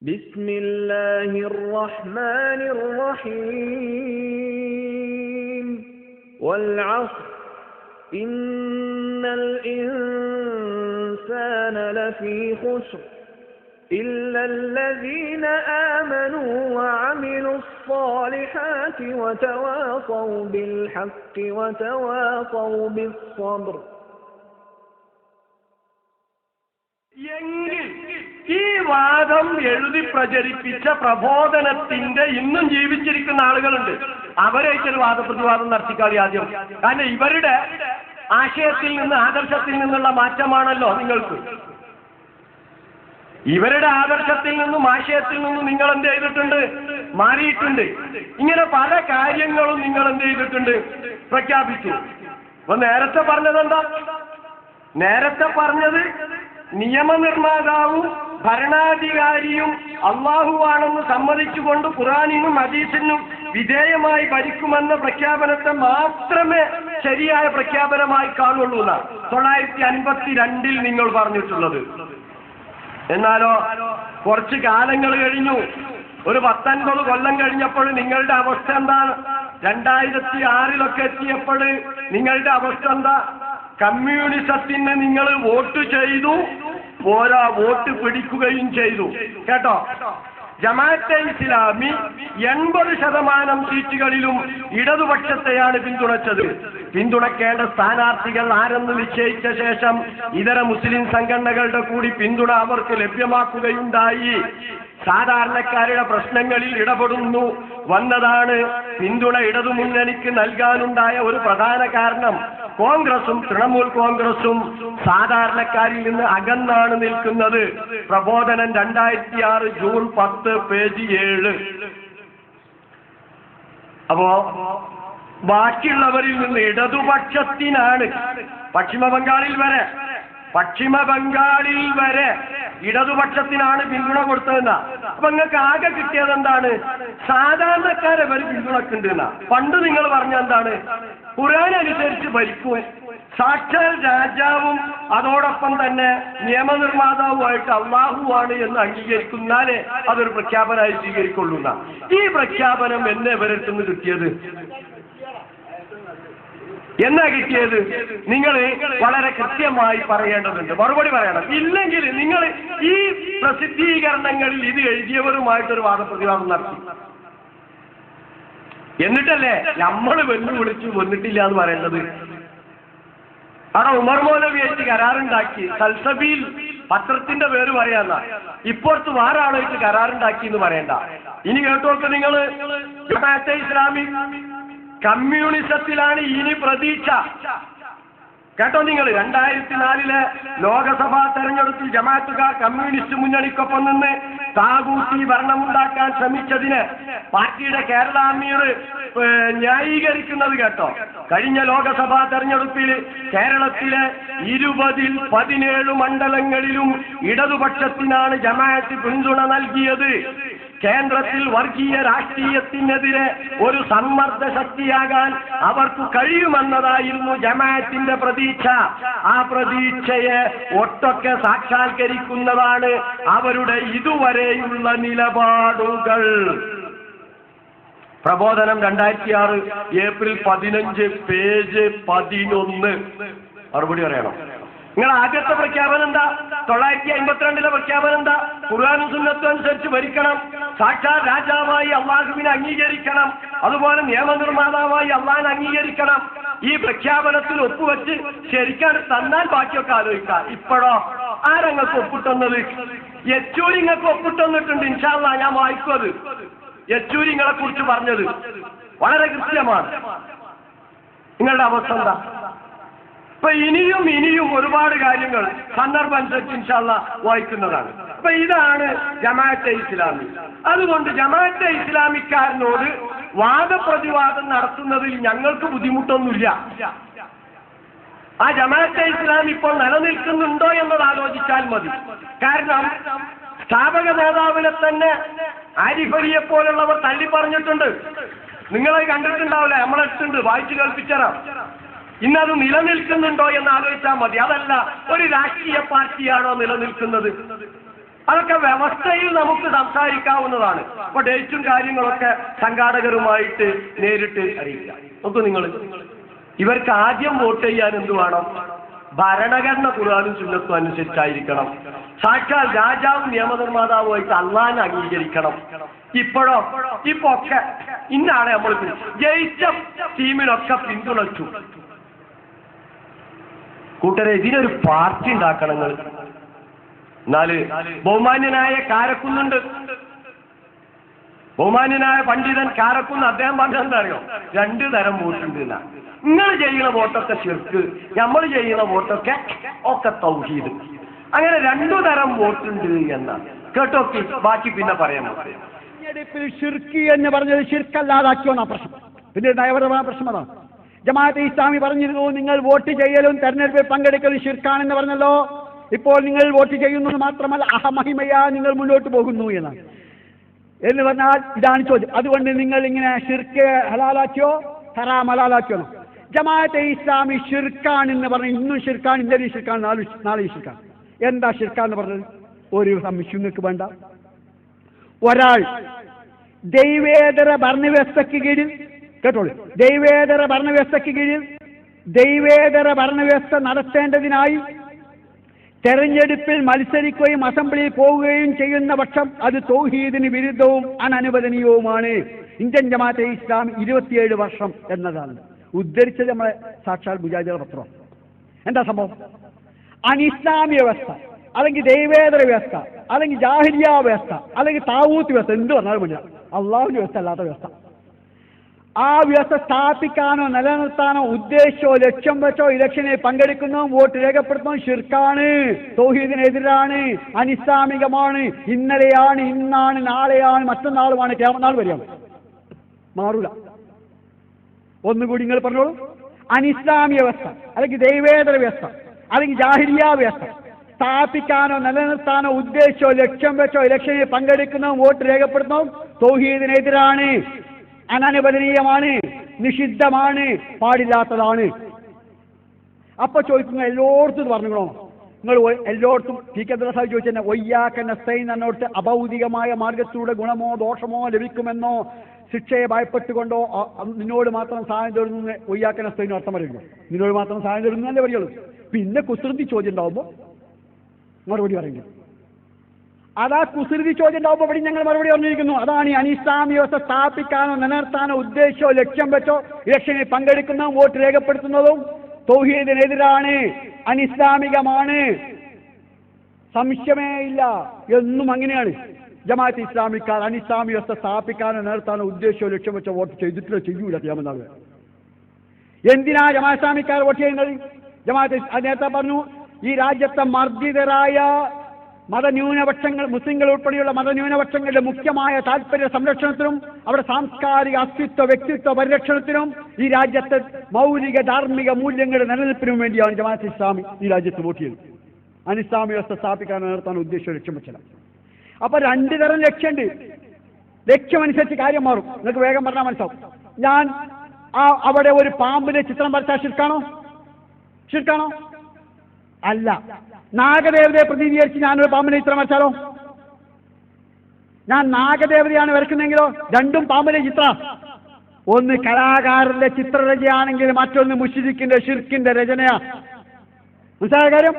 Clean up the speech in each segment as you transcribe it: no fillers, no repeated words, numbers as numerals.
بسم الله الرحمن الرحيم والعصر إن الإنسان لفي خسر إلا الذين آمنوا وعملوا الصالحات وتواصوا بالحق وتواصوا بالصبر. ഈ വാദം എഴുതി പ്രചരിപ്പിച്ച പ്രബോധനത്തിന്റെ ഇന്നും ജീവിച്ചിരിക്കുന്ന ആളുകളുണ്ട്. അവരായിട്ടൊരു വാദപ്രതിവാദം നടത്തിക്കാളി ആദ്യം. കാരണം ഇവരുടെ ആശയത്തിൽ നിന്ന് ആദർശത്തിൽ നിന്നുള്ള മാറ്റമാണല്ലോ നിങ്ങൾക്ക്. ഇവരുടെ ആദർശത്തിൽ നിന്നും ആശയത്തിൽ നിന്നും നിങ്ങൾ എന്ത് ചെയ്തിട്ടുണ്ട്? മാറിയിട്ടുണ്ട്. ഇങ്ങനെ പല കാര്യങ്ങളും നിങ്ങൾ എന്ത് ചെയ്തിട്ടുണ്ട്? പ്രഖ്യാപിച്ചു. അപ്പൊ നേരത്തെ പറഞ്ഞതെന്താ? നേരത്തെ പറഞ്ഞത് നിയമനിർമ്മാതാവും ഭരണാധികാരിയും അള്ളാഹുവാണെന്ന് സമ്മതിച്ചുകൊണ്ട് ഖുർആനിനും ഹദീസിനും വിധേയമായി ഭരിക്കുമെന്ന പ്രഖ്യാപനത്തെ മാത്രമേ ശരിയായ പ്രഖ്യാപനമായി കാണുള്ളൂ എന്നാണ് 1952 നിങ്ങൾ പറഞ്ഞിട്ടുള്ളത്. എന്നാലോ കുറച്ച് കാലങ്ങൾ കഴിഞ്ഞു, ഒരു 19 കൊല്ലം കഴിഞ്ഞപ്പോൾ നിങ്ങളുടെ അവസ്ഥ എന്താണ്? 2006 എത്തിയപ്പോൾ നിങ്ങളുടെ അവസ്ഥ എന്താ? കമ്മ്യൂണിസത്തിന് നിങ്ങൾ വോട്ട് ചെയ്തു, പോരാ വോട്ട് പിടിക്കുകയും ചെയ്തു. കേട്ടോ, ജമാഅത്തെ ഇസ്ലാമി 80% സീറ്റുകളിലും ഇടതുപക്ഷത്തെയാണ് പിന്തുണച്ചത്. പിന്തുണക്കേണ്ട സ്ഥാനാർത്ഥികൾ ആരെന്ന് നിശ്ചയിച്ച ശേഷം ഇതര മുസ്ലിം സംഘടനകളുടെ കൂടി പിന്തുണ അവർക്ക് ലഭ്യമാക്കുകയുണ്ടായി. സാധാരണക്കാരുടെ പ്രശ്നങ്ങളിൽ ഇടപെടുന്നു വന്നതാണ് പിന്തുണ ഇടതുമുന്നണിക്ക് നൽകാനുണ്ടായ ഒരു പ്രധാന കാരണം. കോൺഗ്രസും തൃണമൂൽ കോൺഗ്രസും സാധാരണക്കാരിൽ നിന്ന് അകന്നാണ് നിൽക്കുന്നത്. പ്രബോധനം 2006 ജൂൺ 10 പേജ് 7. അപ്പോ ബാക്കിയുള്ളവരിൽ നിന്ന് ഇടതുപക്ഷത്തിനാണ്. പശ്ചിമ ബംഗാളിൽ വരെ ഇടതുപക്ഷത്തിനാണ് പിന്തുണ കൊടുത്തതെന്ന. അപ്പൊ നിങ്ങൾക്ക് ആകെ കിട്ടിയത് എന്താണ്? സാധാരണക്കാരെ വരെ പിന്തുണക്കുന്നുണ്ടെന്ന. പണ്ട് നിങ്ങൾ പറഞ്ഞ എന്താണ്? ഖുർആൻ അനുസരിച്ച് ഭരിക്കും, സാക്ഷാൽ രാജാവും അതോടൊപ്പം തന്നെ നിയമനിർമ്മാതാവുമായിട്ട് അള്ളാഹുവാണ് എന്ന് അംഗീകരിക്കുന്നാലേ അതൊരു പ്രഖ്യാപനമായി സ്വീകരിക്കൊള്ളൂ. ഈ പ്രഖ്യാപനം എന്നെ ഇവരെടുത്തുനിന്ന് കിട്ടിയത്? എന്നാ കിട്ടിയത്? നിങ്ങൾ വളരെ കൃത്യമായി പറയേണ്ടതുണ്ട്, മറുപടി പറയണം. ഇല്ലെങ്കിൽ നിങ്ങൾ ഈ പ്രസിദ്ധീകരണങ്ങളിൽ ഇത് എഴുതിയവരുമായിട്ടൊരു വാദപ്രതിവാദം നടത്തി. എന്നിട്ടല്ലേ നമ്മൾ വെല്ലുവിളിച്ചു വന്നിട്ടില്ല എന്ന് പറയേണ്ടത്? അവിടെ ഉമർ മൗലവിയായിട്ട് കരാറുണ്ടാക്കി, സൽസബീൽ പത്രത്തിന്റെ പേര് പറയാന്ന. ഇപ്പോഴത്തെ വേറെ ആളായിട്ട് കരാറുണ്ടാക്കി എന്ന് പറയണ്ട. ഇനി കേട്ടോക്കെ നിങ്ങൾ, ജമാഅത്തെ ഇസ്ലാമി കമ്മ്യൂണിസത്തിലാണ് ഇനി പ്രതീക്ഷ. കേട്ടോ നിങ്ങൾ, 2004 ലോകസഭാ തെരഞ്ഞെടുപ്പിൽ ജമാഅത്തുകാർ കമ്മ്യൂണിസ്റ്റ് മുന്നണിക്കൊപ്പം നിന്ന് താകൂത്തി ഭരണമുണ്ടാക്കാൻ ശ്രമിച്ചതിന് പാർട്ടിയുടെ കേരള അമീർ ന്യായീകരിക്കുന്നത് കേട്ടോ. കഴിഞ്ഞ ലോകസഭാ തെരഞ്ഞെടുപ്പിൽ കേരളത്തിലെ 20ൽ 17 മണ്ഡലങ്ങളിലും ഇടതുപക്ഷത്തിനാണ് ജമാഅത്ത് പിന്തുണ നൽകിയത്. കേന്ദ്രത്തിൽ വർഗീയ രാഷ്ട്രീയത്തിനെതിരെ ഒരു സമ്മർദ്ദ ശക്തിയാകാൻ അവർക്ക് കഴിയുമെന്നതായിരുന്നു ജമാഅത്തിന്റെ പ്രതീക്ഷ. ആ പ്രതീക്ഷയെ ഒട്ടൊക്കെ സാക്ഷാത്കരിക്കുന്നതാണ് അവരുടെ ഇതുവരെയുള്ള നിലപാടുകൾ. പ്രബോധനം 2006 ഏപ്രിൽ 15 പേജ് 11. മറുപടി പറയണം. നിങ്ങൾ ആദ്യത്തെ പ്രഖ്യാപനം എന്താ? 1952 പ്രഖ്യാപനം എന്താ? ഖുർആനും സുന്നത്തും അനുസരിച്ച് ഭരിക്കണം, സാക്ഷാൽ രാജാവായി അള്ളാഹുവിനെ അംഗീകരിക്കണം, അതുപോലെ നിയമനിർമ്മാതാവായി അള്ളാഹിനെ അംഗീകരിക്കണം. ഈ പ്രഖ്യാപനത്തിൽ ഒപ്പുവെച്ച് ശരിക്കാണ് തന്നാൽ ബാക്കിയൊക്കെ ആലോചിക്കാം. ഇപ്പോഴോ ആരങ്ങൾക്ക് ഒപ്പിട്ടുന്നത്? യെച്ചൂരി നിങ്ങൾക്ക് ഒപ്പിട്ടുന്നിട്ടുണ്ട്. ഇൻഷാ അല്ലാഹ് ഞാൻ വായിക്കും. അത് യെച്ചൂരി നിങ്ങളെ കുറിച്ച് പറഞ്ഞത് വളരെ കൃത്യമാണ്. നിങ്ങളുടെ അവസ്ഥ എന്താ? അപ്പൊ ഇനിയും ഒരുപാട് കാര്യങ്ങൾ സന്ദർഭം അനുസരിച്ച് ഇൻഷാ അല്ലാഹ് വായിക്കുന്നതാണ്. അപ്പൊ ഇതാണ് ജമാഅത്തെ ഇസ്ലാമി. അതുകൊണ്ട് ജമാഅത്തെ ഇസ്ലാമിക്കാരനോട് വാദപ്രതിവാദം നടത്തുന്നതിൽ ഞങ്ങൾക്ക് ബുദ്ധിമുട്ടൊന്നുമില്ല. ആ ജമാഅത്തെ ഇസ്ലാമി ഇപ്പോൾ നിലനിൽക്കുന്നുണ്ടോ എന്നത് ആലോചിച്ചാൽ മതി. കാരണം സ്ഥാപക നേതാവിനെ തന്നെ ആരിഫ് അലിയെ പോലുള്ളവർ തള്ളി പറഞ്ഞിട്ടുണ്ട്. നിങ്ങളെ കണ്ടിട്ടുണ്ടാവില്ല, നമ്മളെടുത്തുണ്ട്, വായിച്ചു കേൾപ്പിച്ചറാം. ഇന്നത് നിലനിൽക്കുന്നുണ്ടോ എന്ന് ആലോചിച്ചാൽ മതി. അതല്ല ഒരു രാഷ്ട്രീയ പാർട്ടിയാണോ നിലനിൽക്കുന്നത്? അതൊക്കെ വ്യവസ്ഥയിൽ നമുക്ക് സംസാരിക്കാവുന്നതാണ്. അപ്പൊ ഡേറ്റും കാര്യങ്ങളൊക്കെ സംഘാടകരുമായിട്ട് നേരിട്ട് അറിയിക്കാം. നോക്കൂ നിങ്ങൾ, ഇവർക്ക് ആദ്യം വോട്ട് ചെയ്യാൻ എന്ത് വേണം? ഭരണഘടന ഖുർആനും സുന്നത്തും അനുസരിച്ചായിരിക്കണം. സാക്ഷാൽ രാജാവും നിയമനിർമ്മാതാവുമായിട്ട് അള്ളാഹിനെ അംഗീകരിക്കണം. ഇപ്പൊ ഒക്കെ ഇന്നാണ് നമ്മൾ ജയിച്ച ടീമിനൊക്കെ പിന്തുണച്ചു. കൂട്ടരെ, ഇതിനൊരു പാർട്ടി ഉണ്ടാക്കണം. എന്നാല് ബഹുമാന്യനായ കാരക്കുന്നുണ്ട്, ബഹുമാന്യനായ പണ്ഡിതൻ കാരക്കുന്ന്, അദ്ദേഹം പറഞ്ഞെന്താ അറിയോ? 2 തരം വോട്ടുണ്ട്. നിങ്ങൾ ചെയ്യുന്ന വോട്ടൊക്കെ ശിർക്ക്, നമ്മൾ ചെയ്യുന്ന വോട്ടൊക്കെ തൗഹീദ്. അങ്ങനെ 2 തരം വോട്ടുണ്ട് എന്നാണ്. കേട്ടോക്കി, ബാക്കി പിന്നെ പറയാൻ. തെരഞ്ഞെടുപ്പിൽ ശിർക്ക് എന്ന് പറഞ്ഞത് ശിർക്കല്ലാതാക്കിയോന്നാ പ്രശ്നം. പിന്നെ നയപരമായ പ്രശ്നം അതാണ്. ജമാഅത്തെ ഇസ്ലാമി പറഞ്ഞിരുന്നു, നിങ്ങൾ വോട്ട് ചെയ്യലും തെരഞ്ഞെടുപ്പിൽ പങ്കെടുക്കലും ശിർക്കാണെന്ന് പറഞ്ഞല്ലോ. ഇപ്പോൾ നിങ്ങൾ വോട്ട് ചെയ്യുന്നത് മാത്രമല്ല, അഹമഹിമയാ നിങ്ങൾ മുന്നോട്ട് പോകുന്നു എന്നാണ്. എന്ന് പറഞ്ഞാൽ ഇതാണ് ചോദ്യം. അതുകൊണ്ട് നിങ്ങൾ ഇങ്ങനെ ശിർക്ക് ഹലാലാക്കിയോ ഹറാം ഹലാലാക്കിയോ? ജമാഅത്തെ ഇസ്ലാമി ശിർക്കാണെന്ന് പറഞ്ഞു. ഇന്നും ശിർക്കാണ്, ഇന്നലെയും ശിർക്കാണ്, നാളെയും ശിർക്കാണ്. എന്താ ശിർക്കാന്ന് പറഞ്ഞത്? ഒരു സംശയം നിങ്ങൾക്ക് വേണ്ട. ഒരാൾ ദൈവേതര ഭരണവ്യവസ്ഥയ്ക്ക് കീഴിൽ, കേട്ടോളൂ, ദൈവേതര ഭരണവ്യവസ്ഥയ്ക്ക് കീഴിൽ ദൈവേതര ഭരണവ്യവസ്ഥ നടത്തേണ്ടതിനായി തെരഞ്ഞെടുപ്പിൽ മത്സരിക്കുകയും അസംബ്ലിയിൽ പോവുകയും ചെയ്യുന്ന പക്ഷം അത് തൗഹീദിന് വിരുദ്ധവും അനനുവദനീയവുമാണ്. ഇന്ത്യൻ ജമാഅത്തെ ഇസ്ലാമി 27 വർഷം എന്നതാണ് ഉദ്ധരിച്ചത് നമ്മളെ സാക്ഷാൽ മുജാഹിദുകളുടെ പത്രം. എന്താ സംഭവം? അനിസ്ലാമിക വ്യവസ്ഥ, അല്ലെങ്കിൽ ദൈവേതര വ്യവസ്ഥ, അല്ലെങ്കിൽ ജാഹിലിയ വ്യവസ്ഥ, അല്ലെങ്കിൽ താവൂത്ത് വ്യവസ്ഥ, എന്ത് പറഞ്ഞാലും വേണ്ട, അള്ളാഹുവിന്റെ വ്യവസ്ഥ അല്ലാത്ത വ്യവസ്ഥ. ആ വ്യവസ്ഥ സ്ഥാപിക്കാനോ നിലനിർത്താനോ ഉദ്ദേശിച്ചോ ലക്ഷ്യം വെച്ചോ ഇലക്ഷനിൽ പങ്കെടുക്കുന്നോ വോട്ട് രേഖപ്പെടുത്തുന്നോ ശിർക്കാണ്, തൗഹീദിനെതിരാണ്, അനിസ്ലാമികമാണ്. ഇന്നലെയാണ്, ഇന്നാണ്, നാളെയാണ്, മറ്റന്നാളുമാണ്, ഖിയാമത്ത് നാൾ വരെയാണ്. മാറൂല. ഒന്നുകൂടി നിങ്ങൾ പറഞ്ഞോളൂ. അനിസ്ലാമിക വ്യവസ്ഥ, അല്ലെങ്കിൽ ദൈവേതര വ്യവസ്ഥ, അല്ലെങ്കിൽ ജാഹിലിയ വ്യവസ്ഥ സ്ഥാപിക്കാനോ നിലനിർത്താനോ ഉദ്ദേശിച്ചോ ലക്ഷ്യം വെച്ചോ ഇലക്ഷനിൽ പങ്കെടുക്കുന്നോ വോട്ട് രേഖപ്പെടുത്തുന്നോ തൗഹീദിനെതിരാണ്, അനനുവദനീയമാണ്, നിഷിദ്ധമാണ്, പാടില്ലാത്തതാണ്. അപ്പൊ ചോദിക്കുന്നു, എല്ലായിടത്തും പറഞ്ഞോ? നിങ്ങൾ എല്ലായിടത്തും ടി കെ അബ്ദുൽ സാഹിബ് ചോദിച്ചെന്നെ ഒയ്യാക്ക നസ്തൈൻ എന്നോട്ട് അഭൗതികമായ മാർഗത്തിലൂടെ ഗുണമോ ദോഷമോ ലഭിക്കുമെന്നോ ശിക്ഷയെ ഭയപ്പെട്ടുകൊണ്ടോ നിന്നോട് മാത്രം സഹായം തരുന്നു ഒയ്യാക്ക നസ്തൈന് അർത്ഥം പറയുന്നു. നിന്നോട് മാത്രം സഹായം തരുന്നു എന്നല്ലേ പറയുള്ളൂ. പിന്നെ കുസൃതി ചോദ്യം ഉണ്ടാവുമ്പോൾ മറുപടി പറയുന്നു. അതാ കുസൃതി ചോദ്യം ഉണ്ടാവുമ്പോൾ ഇവിടെ ഞങ്ങൾ മറുപടി പറഞ്ഞിരിക്കുന്നു. അതാണ് ഈ അനിസ്ലാമിക വ്യവസ്ഥ സ്ഥാപിക്കാനോ നിലനിർത്താനോ ഉദ്ദേശിച്ചോ ലക്ഷ്യം വെച്ചോ ഇലക്ഷനിൽ പങ്കെടുക്കുന്നതും വോട്ട് രേഖപ്പെടുത്തുന്നതും തൗഹീദിനെതിരാണ്, അനിസ്ലാമികമാണ്, സംശയമേ ഇല്ല. എന്നും അങ്ങനെയാണ്. ജമാഅത്ത് ഇസ്ലാമിക്കാർ അനിസ്ലാമിക വ്യവസ്ഥ സ്ഥാപിക്കാനോ നിലനിർത്താനോ ഉദ്ദേശിച്ചോ ലക്ഷ്യം വെച്ചോ വോട്ട് ചെയ്തിട്ടില്ല, ചെയ്യൂല ചെയ്യാമെന്നാണ്. എന്തിനാ ജമാഅത്ത് ഇസ്ലാമിക്കാർ വോട്ട് ചെയ്യുന്നത്? ജമാഅത്ത് നേരത്തെ പറഞ്ഞു, ഈ രാജ്യത്തെ മർദ്ദിതരായ മതന്യൂനപക്ഷങ്ങൾ, മുസ്ലിങ്ങൾ ഉൾപ്പെടെയുള്ള മതന്യൂനപക്ഷങ്ങളുടെ മുഖ്യമായ താല്പര്യ സംരക്ഷണത്തിനും അവിടെ സാംസ്കാരിക അസ്തിത്വ വ്യക്തിത്വ പരിരക്ഷണത്തിനും ഈ രാജ്യത്തെ മൗലിക ധാർമ്മിക മൂല്യങ്ങളുടെ നിലനിൽപ്പിനും വേണ്ടിയാണ് ജമാഅത്ത് ഇസ്ലാമി ഈ രാജ്യത്ത് വോട്ട് ചെയ്യുന്നത്. അനിസ്ലാമിക വ്യവസ്ഥ സ്ഥാപിക്കാൻ നിർത്താൻ ഉദ്ദേശിച്ച ലക്ഷ്യം വെച്ചില്ല. അപ്പൊ 2 തരം ലക്ഷ്യമുണ്ട്. ലക്ഷ്യമനുസരിച്ച് കാര്യം മാറും. നിങ്ങൾക്ക് വേഗം പറഞ്ഞാൽ മനസ്സിലാവും. ഞാൻ അവിടെ ഒരു പാമ്പിന്റെ ചിത്രം വരച്ചാൽ ശിർക്കാണോ? ശിർക്കാണോ? അല്ല. നാഗദേവതയെ പ്രതിനിധീകരിച്ച് ഞാനൊരു പാമ്പിനെ ചിത്രം വരച്ചാലോ? ഞാൻ നാഗദേവതയാണ് വരയ്ക്കുന്നെങ്കിലോ? 2 പാമ്പിന്റെ ചിത്ര. ഒന്ന് കലാകാരന്റെ ചിത്രരചനയാണെങ്കിൽ മറ്റൊന്ന് മുശ്രിക്കിന്റെ ഷിർക്കിന്റെ രചനയാ. മനസ്സിലായ കാര്യം?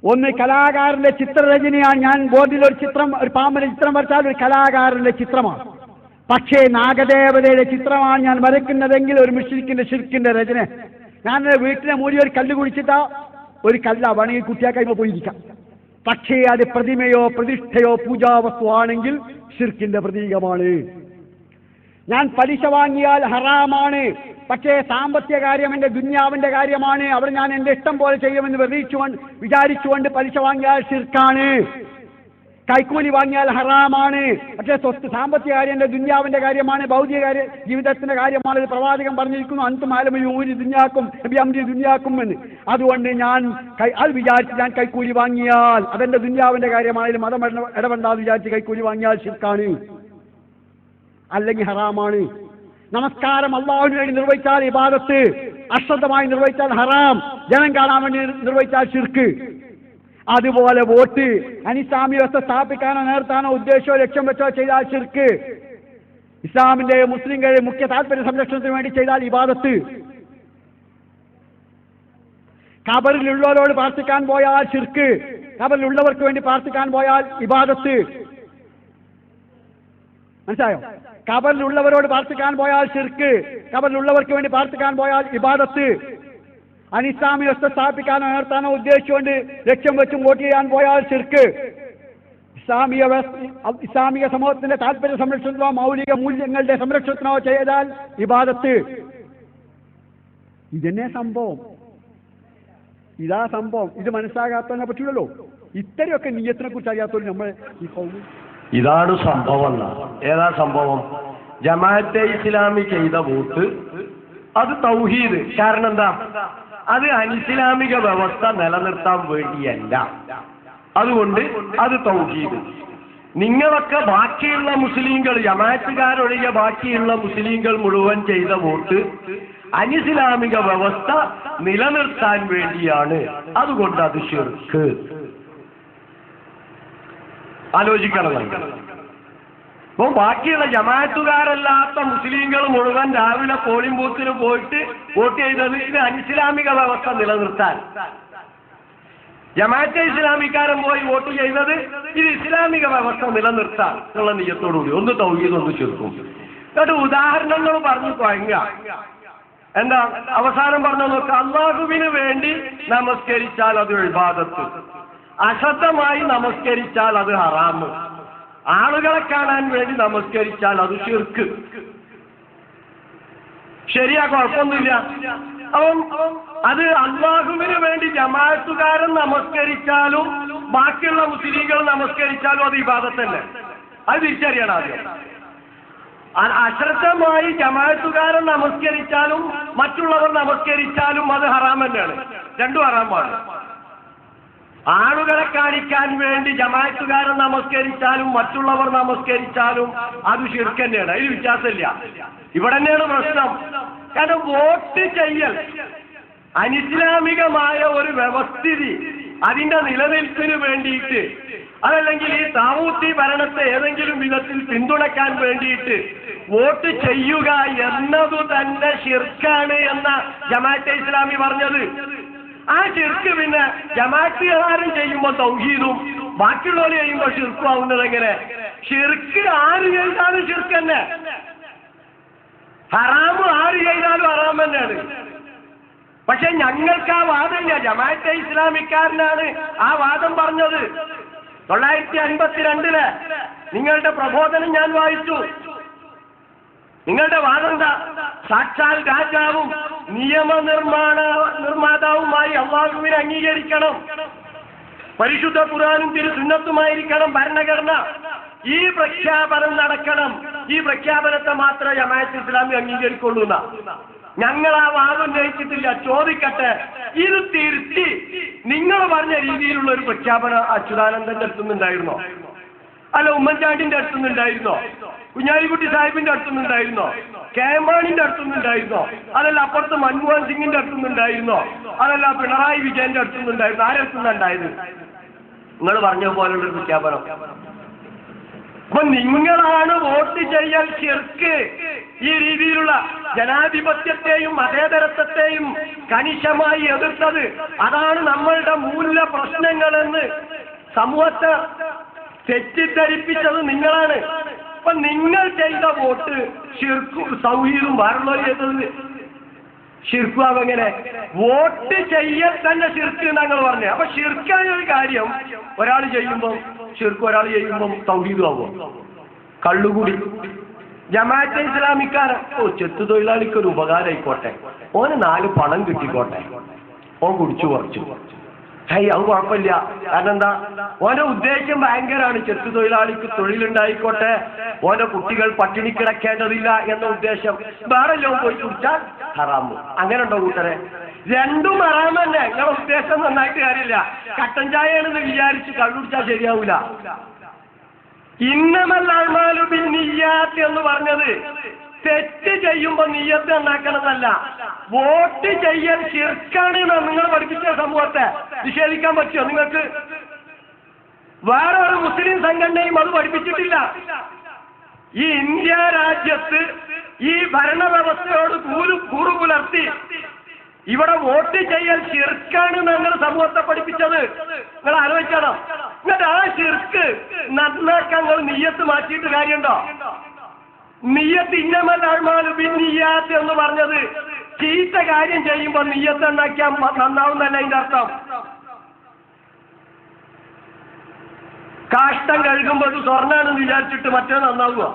ഒന്ന് കലാകാരന്റെ ചിത്രരചനയാണ്. ഞാൻ ബോർഡിൽ ഒരു പാമ്പിന്റെ ചിത്രം വരച്ചാൽ ഒരു കലാകാരന്റെ ചിത്രമാണ്. പക്ഷേ നാഗദേവതയുടെ ചിത്രമാണ് ഞാൻ വരയ്ക്കുന്നതെങ്കിൽ ഒരു മുശ്രിക്കിന്റെ ഷിർക്കിന്റെ രചന. ഞാൻ വീട്ടിലെ മൂടി ഒരു കല്ല് കുടിച്ചിട്ടാ ഒരു കല്ല വേണമെങ്കിൽ കുട്ടിയാക്കായ്മ പോയിരിക്കാം. പക്ഷേ അത് പ്രതിമയോ പ്രതിഷ്ഠയോ പൂജാവസ്തു ആണെങ്കിൽ ഷിർക്കിന്റെ പ്രതീകമാണ്. ഞാൻ പലിശ വാങ്ങിയാൽ ഹറാമാണ്. പക്ഷേ സാമ്പത്തിക കാര്യം എൻ്റെ ദുന്യാവിന്റെ കാര്യമാണ്, അവിടെ ഞാൻ എൻ്റെ ഇഷ്ടം പോലെ ചെയ്യുമെന്ന് വിചാരിച്ചുകൊണ്ട് പലിശ വാങ്ങിയാൽ ഷിർക്കാണ്. കൈക്കൂലി വാങ്ങിയാൽ ഹറാമാണ്. പക്ഷേ സ്വത്ത് സാമ്പത്തിക കാര്യം എൻ്റെ ദുന്യാവിന്റെ കാര്യമാണ്, ഭൗതിക കാര്യ ജീവിതത്തിന്റെ കാര്യമാണ്. പ്രവാചകൻ പറഞ്ഞിരിക്കുന്നു, അന്തും ആലമയൂരി ദുന്യാക്കും ദുന്യാക്കും എന്ന്. അതുകൊണ്ട് ഞാൻ അത് വിചാരിച്ച് ഞാൻ കൈക്കൂലി വാങ്ങിയാൽ അതെന്റെ ദുന്യാവിന്റെ കാര്യമായാലും മതം ഇടപെടാതെ വിചാരിച്ച് കൈക്കൂലി വാങ്ങിയാൽ ശിർക്കാണ്, അല്ലെങ്കിൽ ഹറാമാണ്. നമസ്കാരം അല്ലാഹുവിന് വേണ്ടി നിർവഹിച്ചാൽ ഇബാദത്ത്, അശ്രദ്ധമായി നിർവഹിച്ചാൽ ഹറാം, ജനം കാണാൻ വേണ്ടി നിർവഹിച്ചാൽ ശിർക്ക്. അതുപോലെ വോട്ട് അനിസ്ലാമിക വ്യവസ്ഥ സ്ഥാപിക്കാനോ നേർത്താനോ ഉദ്ദേശമോ ലക്ഷ്യം വെച്ചോ ചെയ്താൽ ശിർക്ക്, ഇസ്ലാമിന്റെ മുസ്ലിങ്ങളുടെ മുഖ്യ താല്പര്യ സംരക്ഷണത്തിന് വേണ്ടി ചെയ്താൽ ഇബാദത്ത്, ഖബറിലുള്ളവരോട് പ്രാർത്ഥിക്കാൻ പോയാൽ ശിർക്ക്, ഖബറിലുള്ളവർക്ക് വേണ്ടി പ്രാർത്ഥിക്കാൻ പോയാൽ ഇബാദത്ത്. മനസ്സിലായോ? ഖബറിലുള്ളവരോട് പ്രാർത്ഥിക്കാൻ പോയാൽ ശിർക്ക്, ഖബറിലുള്ളവർക്ക് വേണ്ടി പ്രാർത്ഥിക്കാൻ പോയാൽ ഇബാദത്ത്. അനിസ്ലാമിക വ്യവസ്ഥ സ്ഥാപിക്കാനോ നേർത്താനോ ഉദ്ദേശിച്ചുകൊണ്ട് ലക്ഷ്യം വെച്ചും വോട്ട് ചെയ്യാൻ പോയാൽ ശിർക്ക്, ഇസ്ലാമിക സമൂഹത്തിന്റെ താല്പര്യ സംരക്ഷണത്തിനോ മൗലിക മൂല്യങ്ങളുടെ സംരക്ഷണത്തിനോ ചെയ്താൽ ഇബാദത്ത്. ഇതന്നെ സംഭവം, ഇതാ സംഭവം. ഇത് മനസ്സിലാകാത്തതിനെ പറ്റില്ലല്ലോ. ഇത്രയൊക്കെ നിയ്യത്തിനെ കുറിച്ച് അറിയാത്തവരും നമ്മൾ ഇതാണ് സംഭവം. ഏതാ സംഭവം? ജമാഅത്തെ ഇസ്ലാമി ചെയ്ത വോട്ട് അത് തൗഹീദ്. കാരണം എന്താ? അത് അനിസ്ലാമിക വ്യവസ്ഥ നിലനിർത്താൻ വേണ്ടിയല്ല, അതുകൊണ്ട് അത് തൗഹീദ്. നിങ്ങളൊക്കെ ബാക്കിയുള്ള മുസ്ലിങ്ങൾ, ജമാഅത്തുകാരൊഴികെ ബാക്കിയുള്ള മുസ്ലിങ്ങൾ മുഴുവൻ ചെയ്ത വോട്ട് അനിസ്ലാമിക വ്യവസ്ഥ നിലനിർത്താൻ വേണ്ടിയാണ്, അതുകൊണ്ട് അത് ശിർക്ക്. ആലോചിക്കണം. അപ്പോൾ ബാക്കിയുള്ള ജമാഅത്തുകാരല്ലാത്ത മുസ്ലിങ്ങൾ മുഴുവൻ രാവിലെ പോളിംഗ് ബൂത്തിന് പോയിട്ട് വോട്ട് ചെയ്തത് ഇത് അനിസ്ലാമിക വ്യവസ്ഥ നിലനിർത്താൻ. ജമാഅത്തെ ഇസ്ലാമിക്കാരൻ പോയി വോട്ട് ചെയ്തത് ഇത് ഇസ്ലാമിക വ്യവസ്ഥ നിലനിർത്താൻ എന്നുള്ള നിയ്യത്തോടുകൂടി. ഒന്ന് തൗഹീദ്, ഒന്ന് ശിർക്കും. എന്നിട്ട് ഉദാഹരണങ്ങൾ പറഞ്ഞു തുടങ്ങുക. എന്താ അവസാനം പറഞ്ഞു നോക്കുക? അല്ലാഹുവിന് വേണ്ടി നമസ്കരിച്ചാൽ അത് ഇബാദത്ത്, അശ്രദ്ധമായി നമസ്കരിച്ചാൽ അത് ഹറാമ്, ആളുകളെ കാണാൻ വേണ്ടി നമസ്കരിച്ചാൽ അത് ശിർക്ക്. ശരിയാ, കുഴപ്പമൊന്നുമില്ല. അപ്പം അത് അല്ലാഹുവിന് വേണ്ടി ജമാഅത്തുകാരൻ നമസ്കരിച്ചാലും ബാക്കിയുള്ള മുസ്ലിങ്ങൾ നമസ്കരിച്ചാലും അത് ഇബാദത്ത് തന്നെ. അത് തിരിച്ചറിയണം ആദ്യം. അശ്രദ്ധമായി ജമാഅത്തുകാരൻ നമസ്കരിച്ചാലും മറ്റുള്ളവർ നമസ്കരിച്ചാലും അത് ഹറാം തന്നെയാണ്. രണ്ടും ഹറാമാണ്. ആളുകളെ കാണിക്കാൻ വേണ്ടി ജമാഅത്തുകാരൻ നമസ്കരിച്ചാലും മറ്റുള്ളവർ നമസ്കരിച്ചാലും അത് ശിർക്ക് തന്നെയാണ്. അതിൽ വ്യത്യാസമില്ല. ഇവിടെ തന്നെയാണ് പ്രശ്നം. കാരണം വോട്ട് ചെയ്യൽ അനിസ്ലാമികമായ ഒരു വ്യവസ്ഥിതി, അതിന്റെ നിലനിൽപ്പിന് വേണ്ടിയിട്ട്, അതല്ലെങ്കിൽ ഈ താവൂത്തി ഭരണത്തെ ഏതെങ്കിലും വിധത്തിൽ പിന്തുണയ്ക്കാൻ വേണ്ടിയിട്ട് വോട്ട് ചെയ്യുക എന്നതു തന്നെ ശിർക്കാണ് എന്ന ജമാഅത്തെ ഇസ്ലാമി പറഞ്ഞത്. ആ ശിർക്ക് പിന്നെ ജമാഅത്തുകാരൻ ചെയ്യുമ്പോൾ തൗഹീദും ബാക്കിയുള്ളവർ ചെയ്യുമ്പോൾ ശിർക്കും ആവുന്നത് എങ്ങനെ? ശിർക്ക് ആര് ചെയ്താലും ശിർക്ക് തന്നെ, ഹറാമ് ആര് ചെയ്താലും ഹറാം തന്നെയാണ്. പക്ഷെ ഞങ്ങൾക്ക് ആ വാദമില്ല. ജമാഅത്തെ ഇസ്ലാമിക്കാരനാണ് ആ വാദം പറഞ്ഞത്. 952 നിങ്ങളുടെ പ്രബോധനം ഞാൻ വായിച്ചു. നിങ്ങളുടെ വാദം എന്താ? സാക്ഷാൽ രാജാവും നിർമ്മാതാവുമായി അല്ലാഹുവിനെ അംഗീകരിക്കണം, പരിശുദ്ധ ഖുർആനും തിരുസുന്നത്തുമായിരിക്കണം ഭരണഘടന. ഈ പ്രഖ്യാപനം നടക്കണം. ഈ പ്രഖ്യാപനത്തെ മാത്രമേ ജമാഅത്തെ ഇസ്ലാമി അംഗീകരിക്കുള്ളൂ എന്നാ. ഞങ്ങൾ ആ വാദം ഉന്നയിച്ചിട്ടില്ല. ചോദിക്കട്ടെ, ഇത് തിരുത്തി നിങ്ങൾ പറഞ്ഞ രീതിയിലുള്ള ഒരു പ്രഖ്യാപനം അച്യുതാനന്ദന്റെ അടുത്തുനിന്നുണ്ടായിരുന്നോ? അല്ല ഉമ്മൻചാണ്ടിന്റെ അടുത്തുനിന്നുണ്ടായിരുന്നോ? കുഞ്ഞാലിക്കുട്ടി സാഹിബിന്റെ അടുത്തുനിന്നുണ്ടായിരുന്നോ? K M മാണിന്റെ അടുത്തുനിന്നുണ്ടായിരുന്നോ? അതല്ല അപ്പുറത്ത് മൻമോഹൻ സിംഗിന്റെ അടുത്തുനിന്നുണ്ടായിരുന്നോ? അതല്ല പിണറായി വിജയന്റെ അടുത്തുനിന്നുണ്ടായിരുന്നോ? ആരടുത്തുനിന്നുണ്ടായത്? നിങ്ങൾ പറഞ്ഞ പോലുള്ള ഒരു പ്രഖ്യാപനം. അപ്പൊ നിങ്ങളാണ് വോട്ട് ചെയ്യൽ ശിർക്ക്. ഈ രീതിയിലുള്ള ജനാധിപത്യത്തെയും മതേതരത്വത്തെയും കണിശമായി എതിർത്തത്. അതാണ് നമ്മളുടെ മൂല പ്രശ്നങ്ങളെന്ന് സമൂഹത്തെ തെറ്റിദ്ധരിപ്പിച്ചത് നിങ്ങളാണ്. അപ്പൊ നിങ്ങൾ ചെയ്ത വോട്ട് ശിർക്കും തൗഹീദും വേറുള്ളവർ ചെയ്തത് ശിർക്കും. എങ്ങനെ വോട്ട് ചെയ്യൽ തന്നെ ശിർക്ക് ഞങ്ങൾ പറഞ്ഞു. അപ്പൊ ശിർക്കായ ഒരു കാര്യം ഒരാൾ ചെയ്യുമ്പോൾ ശിർക്കും, ഒരാൾ ചെയ്യുമ്പോൾ തൗഹീദും ആവുക. കള്ളുകൂടി ജമാഅത്തെ ഇസ്ലാമിക്കാരൻ ചെത്തു തൊഴിലാളിക്ക് ഒരു ഉപകാരം ആയിക്കോട്ടെ, ഓന് 4 പണം കിട്ടിക്കോട്ടെ, ഓൻ കുടിച്ചു കുറച്ചു, അത് കുഴപ്പമില്ല. കാരണം എന്താ? ഓന്റെ ഉദ്ദേശം ഭയങ്കരമാണ്. ചെത്തു തൊഴിലാളിക്ക് തൊഴിലുണ്ടായിക്കോട്ടെ, ഓന്റെ കുട്ടികൾ പട്ടിണി കിടക്കേണ്ടതില്ല എന്ന ഉദ്ദേശം. വേറെ ലോകം പോയി കുടിച്ചാൽ ഹറാമ്. അങ്ങനെ ഉണ്ടോ കൂട്ടരെ? രണ്ടും ഹറാം തന്നെ. നിങ്ങളുടെ ഉദ്ദേശം നന്നായിട്ട് കാര്യമില്ല. കട്ടൻ ചായയാണെന്ന് വിചാരിച്ച് കള്ളുടിച്ചാൽ ശരിയാവൂല. ഇന്നമൽ അഅ്മാലു ബിന്നിയ്യാത്ത് എന്ന് പറഞ്ഞത് തെറ്റ് ചെയ്യുമ്പോ നിയ്യത്ത് നന്നാക്കണമെന്നല്ല. വോട്ട് ചെയ്യൽ ശിർക്കാണ് നിങ്ങൾ പഠിപ്പിച്ച സമൂഹത്തെ നിഷേധിക്കാൻ പറ്റുമോ നിങ്ങൾക്ക്? വേറെ ഒരു മുസ്ലിം സംഘടനയും അത് പഠിപ്പിച്ചിട്ടില്ല. ഈ ഇന്ത്യ രാജ്യത്ത് ഈ ഭരണവ്യവസ്ഥയോട് കൂറു പുലർത്തി ഇവിടെ വോട്ട് ചെയ്യൽ ശിർക്കാണ് നിങ്ങൾ സമൂഹത്തെ പഠിപ്പിച്ചത്. നിങ്ങൾ ആലോചിക്കണം. എന്നിട്ട് ആ ശിർക്ക് നന്നാക്കാൻ നിങ്ങൾ നിയ്യത്ത് മാറ്റിയിട്ട് കാര്യമുണ്ടോ? നിയ്യത്ത് ഇന്നമൽ അഅ്മാലു ബിന്നിയ്യാത്ത് എന്ന് പറഞ്ഞത് ചീത്ത കാര്യം ചെയ്യുമ്പോ നിയ്യത്ത് ഉണ്ടാക്കിയാൽ നന്നാവുന്നല്ല അതിന്റെ അർത്ഥം. കാഷ്ടം കഴുകുമ്പോൾ അത് സ്വർണ്ണാണെന്ന് വിചാരിച്ചിട്ട് മറ്റേ നന്നാവുക?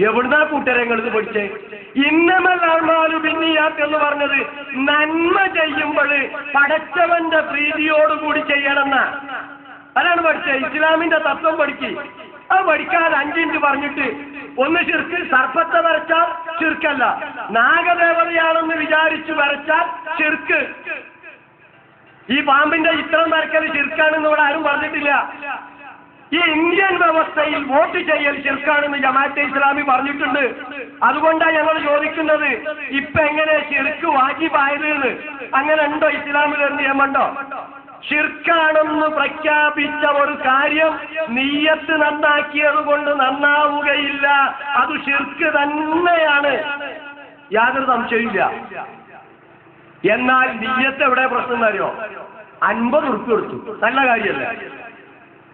എവിടുന്നാ കൂട്ടരങ്ങളിത് പഠിച്ചേ? ഇന്നമൽ അഅ്മാലു ബിന്നിയ്യാത്ത് എന്ന് പറഞ്ഞത് നന്മ ചെയ്യുമ്പോൾ പടച്ചവന്റെ പ്രീതിയോടുകൂടി ചെയ്യണമെന്ന അതാണ് പഠിച്ചത്. ഇസ്ലാമിന്റെ തത്വം പഠിക്കുക. അത് പഠിക്കാതെ 5 മിനിറ്റ് പറഞ്ഞിട്ട് ഒന്ന് ശിർക്ക്, സർപ്പത്തെ വരച്ചാൽ ശിർക്കല്ല, നാഗദേവതയാണെന്ന് വിചാരിച്ചു വരച്ചാൽ ശിർക്ക്, ഈ പാമ്പിന്റെ ചിത്രം വരക്കൽ ശിർക്കാണെന്ന് ഇവിടെ ആരും പറഞ്ഞിട്ടില്ല. ഈ ഇന്ത്യൻ വ്യവസ്ഥയിൽ വോട്ട് ചെയ്യൽ ശിർക്കാണെന്ന് ജമാഅത്തെ ഇസ്ലാമി പറഞ്ഞിട്ടുണ്ട്. അതുകൊണ്ടാണ് ഞങ്ങൾ ചോദിക്കുന്നത്, ഇപ്പൊ എങ്ങനെ ശിർക്ക് വാജിബായത് എന്ന്? അങ്ങനെ ഉണ്ടോ ഇസ്ലാമിൽ ഒരു നിയമമുണ്ടോ? ശിർക്കാണെന്ന് പ്രഖ്യാപിച്ച ഒരു കാര്യം നിയ്യത്ത് നന്നാക്കിയത് കൊണ്ട് നന്നാവുകയില്ല. അത് ശിർക്ക് തന്നെയാണ്, യാതൊരു സംശയമില്ല. എന്നാൽ നിയ്യത്ത് എവിടെ പ്രശ്നം അറിയോ? 50 ഉറുപ്പിക കൊടുത്തു, നല്ല കാര്യമല്ല.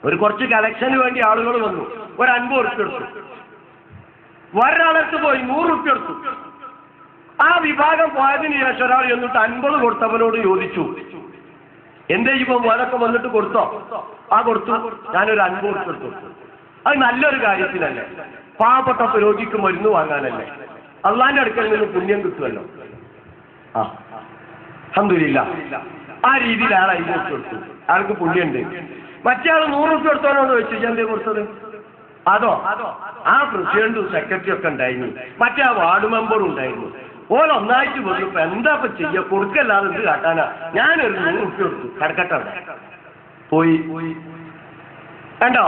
ഒരു കുറച്ച് കലക്ഷന് വേണ്ടി ആളുകൾ വന്നു, ഒരു 50 ഉറുപ്പിക എടുത്തു. ഒരാളടുത്ത് പോയി 100 ഉറുപ്പിക എടുത്തു. ആ വിഭാഗം പോയതിന് ശേഷം ഒരാൾ എന്നിട്ട് 50 കൊടുത്തവനോട് ചോദിച്ചു, എന്തേ ഇപ്പൊ മോനൊക്കെ വന്നിട്ട് കൊടുത്തോ? ആ കൊടുത്തു, ഞാനൊരു 50 ഉറുപ്പിക എടുത്തു. അത് നല്ലൊരു കാര്യത്തിനല്ലേ, പാവപ്പെട്ട രോഗിക്ക് മരുന്ന് വാങ്ങാനല്ലേ, അള്ളാന്റെ അടുക്കൽ നിന്ന് പുണ്യം കിട്ടുമല്ലോ. ആ അൽഹംദുലില്ലാഹ്, ആ രീതിയിൽ ആൾ 50 ഉറുപ്പിക കൊടുത്തു, ആൾക്ക് പുണ്യുണ്ട്. മറ്റേ ആൾ 100 ഉറുപ്പിക കൊടുത്തവനോട് ചോദിച്ചു, എന്തേ കൊടുത്തത്? അതോ ആ പ്രസിഡന്റും സെക്രട്ടറി ഒക്കെ ഉണ്ടായിരുന്നു, മറ്റേ ആ വാർഡ് മെമ്പറും ഉണ്ടായിരുന്നു. ഓരൊന്നായിട്ട് വന്നു, ഇപ്പൊ എന്താ ഇപ്പൊ ചെയ്യ, കൊടുക്കല്ലാതെ എന്ത് കാട്ടാനാ? ഞാനൊരു 100 ഉറുപ്പിക കൊടുത്തു, കടക്കട്ടെ പോയി. കണ്ടോ,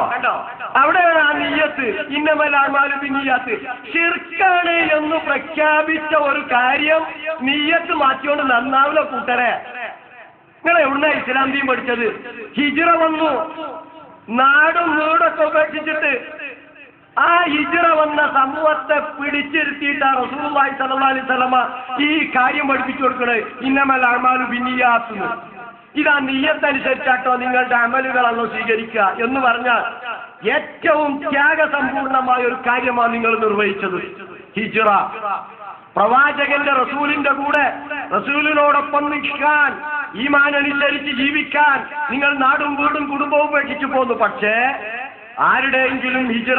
അവിടെയാണ് ആ നിയ്യത്ത്. ഇന്നമൽ അഅ്മാലു ബിന്നിയ്യാത്ത്. ശിർക്കാണ് എന്ന് പ്രഖ്യാപിച്ച ഒരു കാര്യം നിയ്യത്ത് മാറ്റിയോണ്ട് നന്നാവില്ല കൂട്ടരെ. നിങ്ങൾ എവിടുന്ന ഇസ്ലാം ദീൻ പഠിച്ചത്? ഹിജ്റ വന്നു, നാടും വീടൊക്കെ ഉപേക്ഷിച്ചിട്ട് ആ ഹിജ്റ വന്ന സമൂഹത്തെ പിടിച്ചിരുത്തിയിട്ടാണ് റസൂലുള്ളാഹി സ്വല്ലല്ലാഹു അലൈഹി വസല്ലമ ഈ കാര്യം പഠിപ്പിച്ചു കൊടുക്കണേ. ഇന്നമൽ അഅ്മാലു ബിന്നിയ്യാത്ത്. ഇതാ നിയ്യത്തനുസരിച്ചാട്ടോ നിങ്ങളുടെ അമലുകളല്ലോ സ്വീകരിക്കുക എന്ന് പറഞ്ഞാൽ ഏറ്റവും ത്യാഗസമ്പൂർണമായ ഒരു കാര്യമാണ് നിങ്ങൾ നിർവഹിച്ചത്. ഹിജ്റ, പ്രവാചകന്റെ റസൂലിന്റെ കൂടെ റസൂലിനോടൊപ്പം നിൽക്കാൻ, ഈമാൻ അനുസരിച്ച് ജീവിക്കാൻ നിങ്ങൾ നാടും വീടും കുടുംബവും ഉപേക്ഷിച്ചു പോന്നു. പക്ഷേ ആരുടെയെങ്കിലും ഹിജ്റ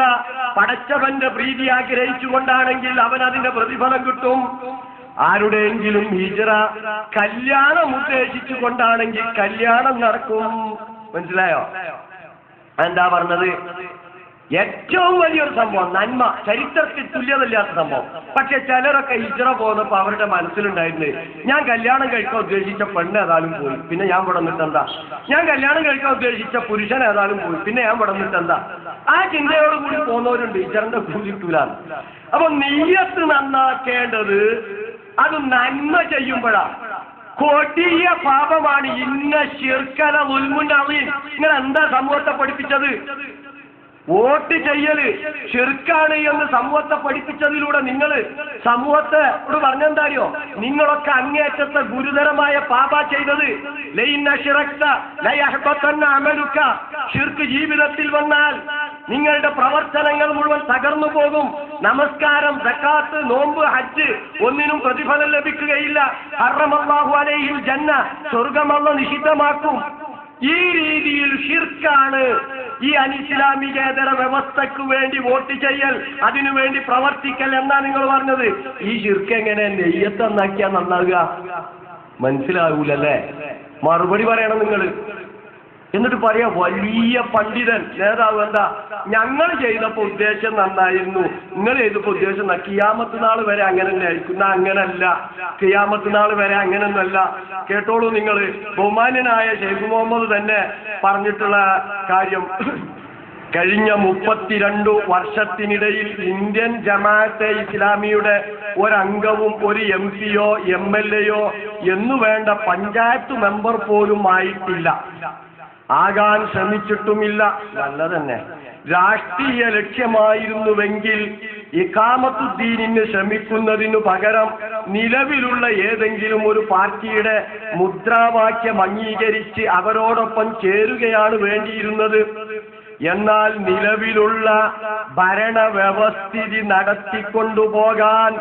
പടച്ചവന്റെ പ്രീതി ആഗ്രഹിച്ചുകൊണ്ടാണെങ്കിൽ അവൻ അതിന്റെ പ്രതിഫലം കിട്ടും. ആരുടെയെങ്കിലും ഹിജ്റ കല്യാണം ഉദ്ദേശിച്ചു കൊണ്ടാണെങ്കിൽ കല്യാണം നടക്കും. മനസ്സിലായോ? എന്താ പറഞ്ഞത്? ഏറ്റവും വലിയൊരു സംഭവം, നന്മ, ചരിത്രത്തിൽ തുല്യതയില്ലാത്ത സംഭവം. പക്ഷെ ചിലരൊക്കെ ഹിജ്റ പോകുന്നപ്പോ അവരുടെ മനസ്സിലുണ്ടായിരുന്നത്, ഞാൻ കല്യാണം കഴിക്കാൻ ഉദ്ദേശിച്ച പെണ്ണ് ഏതായാലും പോയി, പിന്നെ ഞാൻ ഇവിടെ നിന്നിട്ടെന്താ? ഞാൻ കല്യാണം കഴിക്കാൻ ഉദ്ദേശിച്ച പുരുഷൻ ഏതായാലും പോയി, പിന്നെ ഞാൻ ഇവിടെ നിന്നിട്ടെന്താ? ആ ചിന്തയോടുകൂടി പോകുന്നവരുണ്ട്, ഹിജ്റന്റെ കൂലി കിട്ടൂലാണ്. അപ്പൊ നിയ്യത്ത് നന്നാക്കേണ്ടത് അത് നന്മ ചെയ്യുമ്പോഴാണ്. കൊടിയ പാപമാണ് ഇന്ന ശിർക്കല ദുൽമുൻ അദീം. നിങ്ങൾ എന്താ സമൂഹത്തെ പഠിപ്പിച്ചത്? വോട്ട് ചെയ്യല് ശിർക്കാണ് എന്ന് സമൂഹത്തെ പഠിപ്പിച്ചതിലൂടെ നിങ്ങൾ സമൂഹത്തെ പറഞ്ഞെന്തായോ? നിങ്ങളൊക്കെ അങ്ങേറ്റത്തെ ഗുരുതരമായ പാപ ചെയ്തത്. ലൈൻ അശ്റക്ത ലയഹ്ബതന്ന അമലുക. ശിർക്ക് ജീവിതത്തിൽ വന്നാൽ നിങ്ങളുടെ പ്രവർത്തനങ്ങൾ മുഴുവൻ തകർന്നു പോകും. നമസ്കാരം, സക്കാത്ത്, നോമ്പ്, ഹജ്ജ് ഒന്നിനും പ്രതിഫലം ലഭിക്കുകയില്ല. ഹറമല്ലാഹു അലൈഹിൽ ജന്ന, സ്വർഗ്ഗം അല്ലാഹു നിഷിദ്ധമാക്കും. ഈ രീതിയിൽ ശിർക്കാണ് ഈ അനിസ്ലാമികേതര വ്യവസ്ഥയ്ക്ക് വേണ്ടി വോട്ട് ചെയ്യൽ, അതിനുവേണ്ടി പ്രവർത്തിക്കൽ എന്നാ നിങ്ങൾ പറഞ്ഞത്. ഈ ശിർക്ക് എങ്ങനെ നെയ്യത്ത് നന്നാക്കിയാൽ നന്നാകുക? മനസ്സിലാവൂലല്ലേ? മറുപടി പറയണം നിങ്ങൾ. എന്നിട്ട് പറയാ വലിയ പണ്ഡിതൻ നേതാവ് എന്താ, ഞങ്ങൾ ചെയ്തപ്പോ ഉദ്ദേശം നന്നായിരുന്നു, നിങ്ങൾ ചെയ്തപ്പോ ഉദ്ദേശം ഖിയാമത്ത് നാൾ വരെ അങ്ങനെ തന്നെ ആയിരിക്കും. അങ്ങനല്ല, ഖിയാമത്ത് നാൾ വരെ അങ്ങനൊന്നല്ല. കേട്ടോളൂ നിങ്ങൾ, ബഹുമാന്യനായ ഷെയ്ഖ് മുഹമ്മദ് തന്നെ പറഞ്ഞിട്ടുള്ള കാര്യം. കഴിഞ്ഞ 32 വർഷത്തിനിടയിൽ ഇന്ത്യൻ ജമാഅത്തെ ഇസ്ലാമിയുടെ ഒരംഗവും ഒരു MP-യോ MLA-യോ എന്നു വേണ്ട പഞ്ചായത്ത് മെമ്പർ പോലും ആയിട്ടില്ല, ആകാൻ ശ്രമിച്ചിട്ടുമില്ല. നല്ല തന്നെ. രാഷ്ട്രീയ ലക്ഷ്യമായിരുന്നുവെങ്കിൽ ഇഖാമത്തുദ്ദീനിന് ശ്രമിക്കുന്നതിനു പകരം നിലവിലുള്ള ഏതെങ്കിലും ഒരു പാർട്ടിയുടെ മുദ്രാവാക്യം അംഗീകരിച്ച് അവരോടൊപ്പം ചേരുകയാണ് വേണ്ടിയിരുന്നത്. എന്നാൽ നിലവിലുള്ള ഭരണവ്യവസ്ഥിതി നടത്തിക്കൊണ്ടുപോകാൻ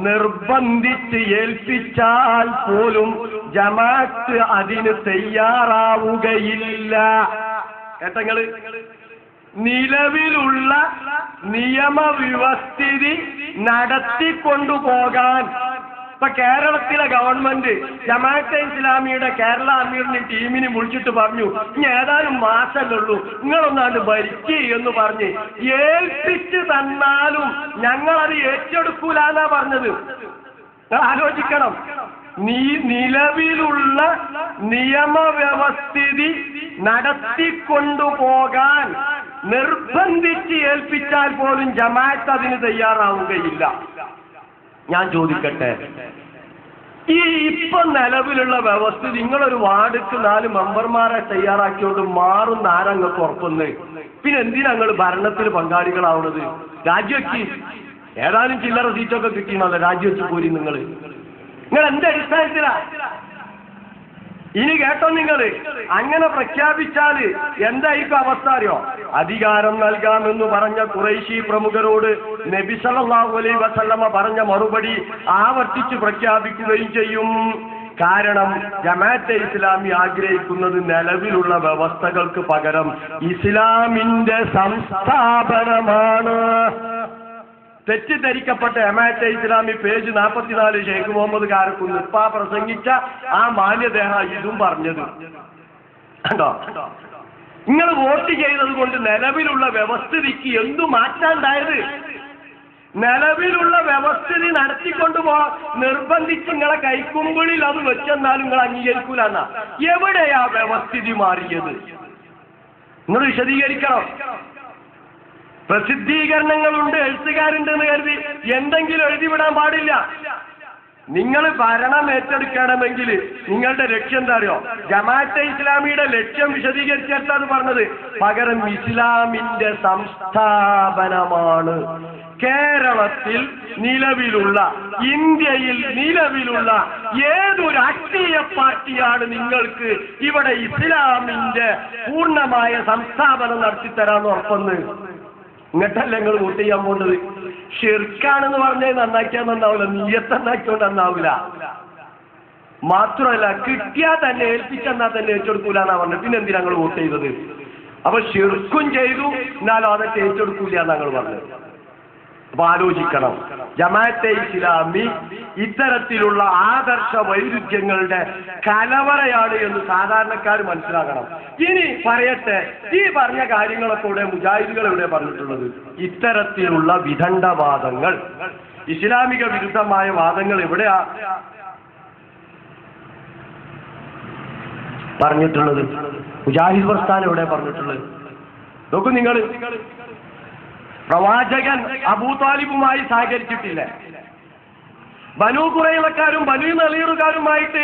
നിർബന്ധിച്ച് ഏൽപ്പിച്ചാൽ പോലും ജമാഅത്ത് അതിന് തയ്യാറാവുകയില്ല. കേട്ടങ്ങള്, നിലവിലുള്ള നിയമവ്യവസ്ഥിതി നടത്തിക്കൊണ്ടുപോകാൻ ഇപ്പൊ കേരളത്തിലെ ഗവൺമെന്റ് ജമാഅത്തെ ഇസ്ലാമിയുടെ കേരള അമീറിന് ടീമിനെ വിളിച്ചിട്ട് പറഞ്ഞു, ഇനി ഏതാനും മാസമല്ലേ ഉള്ളൂ, നിങ്ങളൊന്നാണ്ട് ഭരിക്കുക എന്ന് പറഞ്ഞ് ഏൽപ്പിച്ച് തന്നാലും ഞങ്ങളത് ഏറ്റെടുക്കൂലെന്നാ പറഞ്ഞത്. ആലോചിക്കണം. നിലവിലുള്ള നിയമവ്യവസ്ഥിതി നടത്തിക്കൊണ്ടുപോകാൻ നിർബന്ധിച്ച് ഏൽപ്പിച്ചാൽ പോലും ജമാഅത്ത് അതിന് തയ്യാറാവുകയില്ല. ഞാൻ ചോദിക്കട്ടെ, ഇപ്പൊ നിലവിലുള്ള വ്യവസ്ഥ നിങ്ങളൊരു വാർഡിക്ക് 4 മെമ്പർമാരെ തയ്യാറാക്കിയോണ്ട് മാറുന്ന ആരങ്ങൾക്ക് ഉറപ്പുന്നത്? പിന്നെ എന്തിനാ നിങ്ങൾ ഭരണത്തിൽ പങ്കാളികളാവുന്നത്? രാജിവെക്ക്. ഏതാനും ചില്ലറ സീറ്റൊക്കെ കിട്ടിയെന്നല്ല രാജിവെച്ച് പോരി. നിങ്ങൾ എന്ത് അടിസ്ഥാനത്തിലാ? ഇനി കേട്ടോ, നിങ്ങൾ അങ്ങനെ പ്രഖ്യാപിച്ചാല് എന്തായിരിക്കും അവസ്ഥ അറിയോ? അധികാരം നൽകാമെന്ന് പറഞ്ഞ ഖുറൈശി പ്രമുഖരോട് നബി സല്ലല്ലാഹു അലൈഹി വസല്ലമ പറഞ്ഞ മറുപടി ആവർത്തിച്ച് പ്രഖ്യാപിക്കുകയും ചെയ്യും. കാരണം ജമാഅത്തെ ഇസ്ലാമി ആഗ്രഹിക്കുന്നത് നിലവിലുള്ള വ്യവസ്ഥകൾക്ക് പകരം ഇസ്ലാമിന്റെ സംസ്ഥാപനമാണ്. തെറ്റിദ്ധരിക്കപ്പെട്ട ജമാഅത്തെ ഇസ്ലാമി പേജ് 44 ഷെയ്ഖ് മുഹമ്മദ് കാരക്കുന്ന് ഇപ്പ പ്രസംഗിച്ച ആ മാന്യദേഹ ഇതും പറഞ്ഞത് കണ്ടോ? നിങ്ങൾ വോട്ട് ചെയ്തത് കൊണ്ട് നിലവിലുള്ള വ്യവസ്ഥിതിക്ക് എന്തു മാറ്റാണ്ടായത്? നിലവിലുള്ള വ്യവസ്ഥിതി നിർബന്ധിച്ച് നിങ്ങളെ കൈക്കുമ്പിളിൽ അത് വെച്ചെന്നാലും നിങ്ങൾ അംഗീകരിക്കൂലെന്നാ. എവിടെയാ വ്യവസ്ഥിതി മാറിയത്? നിങ്ങൾ വിശദീകരിക്കണം. പ്രസിദ്ധീകരണങ്ങളുണ്ട്, എഴുത്തുകാരുണ്ടെന്ന് കരുതി എന്തെങ്കിലും എഴുതിവിടാൻ പാടില്ല. നിങ്ങൾ ഭരണം ഏറ്റെടുക്കണമെങ്കിൽ നിങ്ങളുടെ ലക്ഷ്യം എന്താ അറിയോ? ജമാഅത്തെ ഇസ്ലാമിയുടെ ലക്ഷ്യം വിശദീകരിച്ചിട്ടാണ് പറഞ്ഞത്. പകരം ഇസ്ലാമിന്റെ സംസ്ഥാപനമാണ്. കേരളത്തിൽ നിലവിലുള്ള, ഇന്ത്യയിൽ നിലവിലുള്ള ഏതു രാഷ്ട്രീയ പാർട്ടിയാണ് നിങ്ങൾക്ക് ഇവിടെ ഇസ്ലാമിന്റെ പൂർണ്ണമായ സംസ്ഥാപനം നടത്തിത്തരാന്ന് ഉറപ്പൊന്ന്? എന്നിട്ടല്ല നിങ്ങൾ വോട്ട് ചെയ്യാൻ പോകേണ്ടത്. ഷിർക്കാണെന്ന് പറഞ്ഞാൽ നന്നാക്കിയാൽ നന്നാവില്ല, നീയത്ത് നന്നാക്കിയോണ്ട് നന്നാവില്ല. മാത്രമല്ല കിട്ടിയാൽ തന്നെ ഏൽപ്പിച്ചെന്നാൽ തന്നെ ഏറ്റെടുക്കൂലെന്നാ പറഞ്ഞത്. പിന്നെ എന്തിനാ ഞങ്ങൾ വോട്ട് ചെയ്തത്? അപ്പൊ ഷിർക്കും ചെയ്തു, എന്നാലും അതൊക്കെ ഏറ്റെടുക്കൂല ഞങ്ങൾ പറഞ്ഞത്. അപ്പൊ ആലോചിക്കണം. ജമാഅത്തെ ഇസ്ലാമി ഇത്തരത്തിലുള്ള ആദർശ വൈരുദ്ധ്യങ്ങളുടെ കലവറയാണ് എന്ന് സാധാരണക്കാർ മനസ്സിലാക്കണം. ഇനി പറയട്ടെ, ഈ പറഞ്ഞ കാര്യങ്ങളൊക്കെ ഇവിടെ മുജാഹിദുകൾ എവിടെ പറഞ്ഞിട്ടുള്ളത്? ഇത്തരത്തിലുള്ള വിദണ്ഡവാദങ്ങൾ, ഇസ്ലാമിക വിരുദ്ധമായ വാദങ്ങൾ എവിടെയാ പറഞ്ഞിട്ടുള്ളത്? മുജാഹിദ് പ്രസ്ഥാനം എവിടെ പറഞ്ഞിട്ടുള്ളത്? നോക്കൂ നിങ്ങൾ. പ്രവാചകൻ അബൂതാലിബുമായി സഹകരിച്ചിട്ടില്ല. ബനൂ ഖുറൈളക്കാരും ബനൂ നളീറുകാരുമായിട്ട്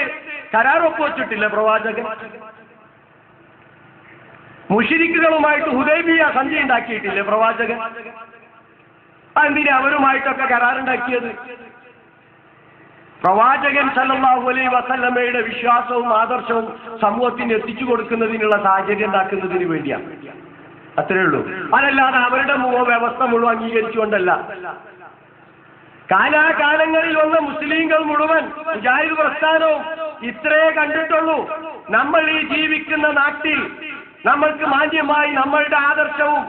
കരാർ ഒപ്പുവെച്ചിട്ടില്ല പ്രവാചകൻ. മുശ്രിക്കുകളുമായിട്ട് ഹുദൈബിയ സന്ധി ഉണ്ടാക്കിയിട്ടില്ലേ പ്രവാചകൻ? എന്തിനാ അവരുമായിട്ടൊക്കെ കരാറുണ്ടാക്കിയത്? പ്രവാചകൻ സല്ലല്ലാഹു അലൈഹി വസല്ലമയുടെ വിശ്വാസവും ആദർശവും സമൂഹത്തിന് എത്തിച്ചു കൊടുക്കുന്നതിനുള്ള സാഹചര്യം ഉണ്ടാക്കുന്നതിന് വേണ്ടിയാണ്. അത്രേ ഉള്ളൂ. അതല്ലാതെ അവരുടെ വ്യവസ്ഥ മുഴുവൻ അംഗീകരിച്ചുകൊണ്ടല്ല. കാലാകാലങ്ങളിൽ വന്ന മുസ്ലിങ്ങൾ മുഴുവൻ മുജാഹിദ് പ്രസ്ഥാനവും ഇത്രേ കണ്ടിട്ടുള്ളൂ. നമ്മൾ ഈ ജീവിക്കുന്ന നാട്ടിൽ നമ്മൾക്ക് മാന്യമായി നമ്മളുടെ ആദർശവും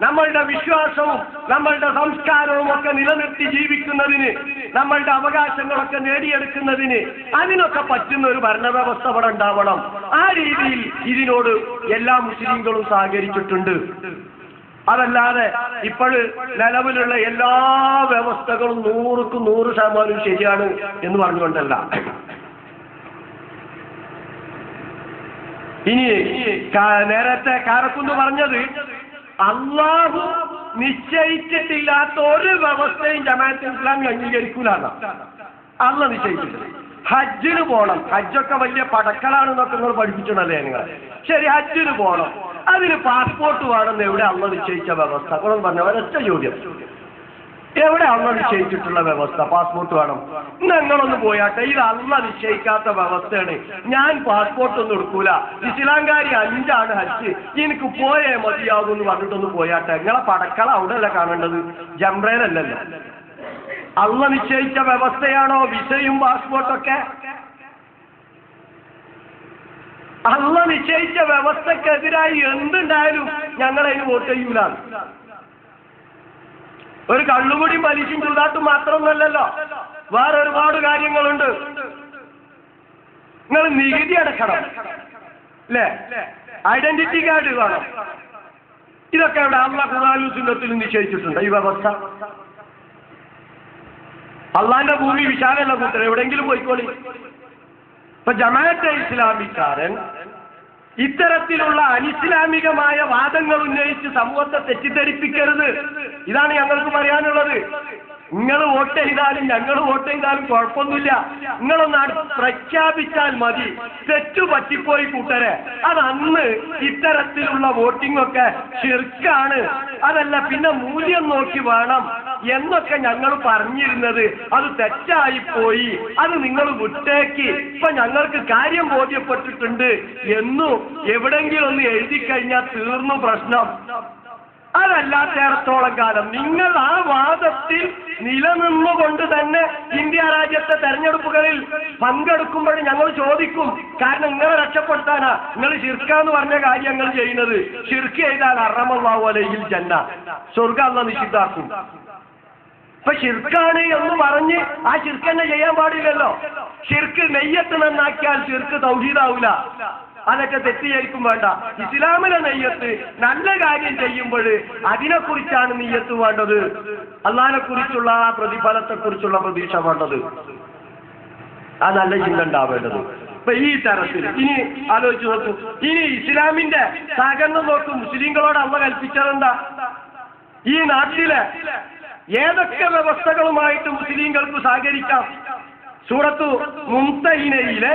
നമ്മളുടെ വിശ്വാസവും നമ്മളുടെ സംസ്കാരവും ഒക്കെ നിലനിർത്തി ജീവിക്കുന്നതിന്, നമ്മളുടെ അവകാശങ്ങളൊക്കെ നേടിയെടുക്കുന്നതിന് അതിനൊക്കെ പറ്റുന്ന ഒരു ഭരണവ്യവസ്ഥ അവിടെ ഉണ്ടാവണം. ആ രീതിയിൽ ഇതിനോട് എല്ലാ മുസ്ലിങ്ങളും സഹകരിച്ചിട്ടുണ്ട്. അതല്ലാതെ ഇപ്പോൾ നിലവിലുള്ള എല്ലാ വ്യവസ്ഥകളും 100% ശരിയാണ് എന്ന് പറഞ്ഞുകൊണ്ടല്ല. ഇനി നേരത്തെ കാരക്കുന്ന് പറഞ്ഞത് അള്ളാഹു നിശ്ചയിച്ചിട്ടില്ലാത്ത ഒരു വ്യവസ്ഥയും ജമാഅത്തെ ഇസ്ലാമി അംഗീകരിക്കൂലാണ് അള്ളാഹ് നിശ്ചയിച്ചിട്ടില്ല. ഹജ്ജിന് പോകണം, ഹജ്ജൊക്കെ വലിയ പടക്കളാണെന്നൊക്കെ നിങ്ങൾ പഠിപ്പിച്ചിട്ടുണ്ടല്ലേ നിങ്ങൾ? ശരി, ഹജ്ജിന് പോകണം, അതിന് പാസ്പോർട്ട് വേണമെന്ന് എവിടെ അള്ളാഹ് നിശ്ചയിച്ച വ്യവസ്ഥ? നിങ്ങൾ പറഞ്ഞ ഒരൊറ്റ ചോദ്യം, എവിടെ അള്ളാഹ് നിശ്ചയിച്ചിട്ടുള്ള വ്യവസ്ഥ? പാസ്പോർട്ട് വേണം. ഞങ്ങളൊന്ന് പോയാട്ടെ, ഇത് അള്ളാഹ് നിശ്ചയിക്കാത്ത വ്യവസ്ഥയാണ്, ഞാൻ പാസ്പോർട്ട് ഒന്നും എടുക്കൂല, ഇസ്ലാംകാരി 5 ഹജ്ജ്, എനിക്ക് പോയേ മതിയാകും എന്ന് പറഞ്ഞിട്ടൊന്ന് പോയാട്ടെ. നിങ്ങളെ പടക്കള അവിടെ അല്ല കാണേണ്ടത്, ജംറയിലല്ലല്ലോ. അള്ളാഹ് നിശ്ചയിച്ച വ്യവസ്ഥയാണോ വിസയും പാസ്പോർട്ടൊക്കെ? അള്ളാഹ് നിശ്ചയിച്ച വ്യവസ്ഥക്കെതിരായി എന്തുണ്ടായാലും ഞങ്ങളതിന് വോട്ട് ചെയ്യൂല. ഒരു കള്ളുകൂടി പലിശയും ചൂതാട്ടും മാത്രമൊന്നുമല്ലല്ലോ, വേറെ ഒരുപാട് കാര്യങ്ങളുണ്ട്. നിങ്ങൾ നികുതി അടക്കണം അല്ലേ, ഐഡന്റിറ്റി കാർഡ് വേണം, ഇതൊക്കെ ഇവിടെ അള്ളാഹ് ഖുർആനിലും സുന്നത്തിലും നിശ്ചയിച്ചിട്ടുണ്ട് ഈ വ്യവസ്ഥ. അള്ളാന്റെ ഭൂമി വിശാലല്ല കൂട്ടർ, എവിടെയെങ്കിലും പോയിക്കോളി. ഇപ്പൊ ജമാഅത്തെ ഇസ്ലാമിക്കാരൻ ഇത്തരത്തിലുള്ള അനിസ്ലാമികമായ വാദങ്ങൾ ഉന്നയിച്ച് സമൂഹത്തെ തെറ്റിദ്ധരിപ്പിക്കരുത്. ഇതാണ് ഞങ്ങൾക്ക് പറയാനുള്ളത്. നിങ്ങൾ വോട്ട് ചെയ്താലും ഞങ്ങൾ വോട്ട് ചെയ്താലും കുഴപ്പമൊന്നുമില്ല, നിങ്ങളൊന്ന് പ്രഖ്യാപിച്ചാൽ മതി. തെറ്റു പറ്റിപ്പോയി കൂട്ടരെ, അത് അന്ന് ഇത്തരത്തിലുള്ള വോട്ടിംഗ് ഒക്കെ ശിർക്കാണ്, അതല്ല പിന്നെ മൂല്യം നോക്കി വേണം എന്നൊക്കെ ഞങ്ങൾ പറഞ്ഞിരുന്നത്, അത് തെറ്റായിപ്പോയി, അത് നിങ്ങൾ വിട്ടേക്ക്, ഇപ്പൊ ഞങ്ങൾക്ക് കാര്യം ബോധ്യപ്പെട്ടിട്ടുണ്ട് എന്നു എവിടെങ്കിലും ഒന്ന് എഴുതി കഴിഞ്ഞാൽ തീർന്നു പ്രശ്നം. അതല്ലാത്തേടത്തോളം കാലം നിങ്ങൾ ആ വാദത്തിൽ നിലനിന്നുകൊണ്ട് തന്നെ ഇന്ത്യ രാജ്യത്തെ തെരഞ്ഞെടുപ്പുകളിൽ പങ്കെടുക്കുമ്പോൾ ഞങ്ങൾ ചോദിക്കും. കാരണം നിങ്ങളെ രക്ഷപ്പെടുത്താനാ നിങ്ങൾ ശിർക്കാന്ന് പറഞ്ഞ കാര്യങ്ങൾ ചെയ്യുന്നത്. ശിർക്ക് ചെയ്താൽ ഹറമല്ലാഹു അലൈഹിൽ ജന്ന, സ്വർഗ്ഗം അല്ലാഹു നിഷിദ്ധാക്കും. ഇപ്പൊ ശിർക്കാണ് എന്ന് പറഞ്ഞ് ആ ശിർക്ക് തന്നെ ചെയ്യാൻ പാടില്ലല്ലോ. ശിർക്ക് നെയ്യത്ത് നന്നാക്കിയാൽ ശിർക്ക് തൗഹീദാവൂല, അതൊക്കെ തെറ്റിയായിരിക്കും വേണ്ട. ഇസ്ലാമിലെ നെയ്യത്ത് നല്ല കാര്യം ചെയ്യുമ്പോൾ അതിനെക്കുറിച്ചാണ് നെയ്യത്ത് വേണ്ടത്, അള്ളാഹിനെ കുറിച്ചുള്ള ആ പ്രതിഫലത്തെ കുറിച്ചുള്ള പ്രതീക്ഷ വേണ്ടത്, ആ നല്ല ചിന്ത ഉണ്ടാവേണ്ടത്. ഇപ്പൊ ഈ തരത്തിൽ ഇനി ആലോചിച്ച് നോക്കൂ, ഇനി ഇസ്ലാമിന്റെ സഹകരണം നോക്കും. മുസ്ലിങ്ങളോട് അള്ളാഹ് കൽപ്പിച്ചതെന്താ? ഈ നാട്ടിലെ ഏതൊക്കെ വ്യവസ്ഥകളുമായിട്ട് മുസ്ലിങ്ങൾക്ക് സഹകരിക്കാം? സൂറത്തു മുംതഹിനയിലെ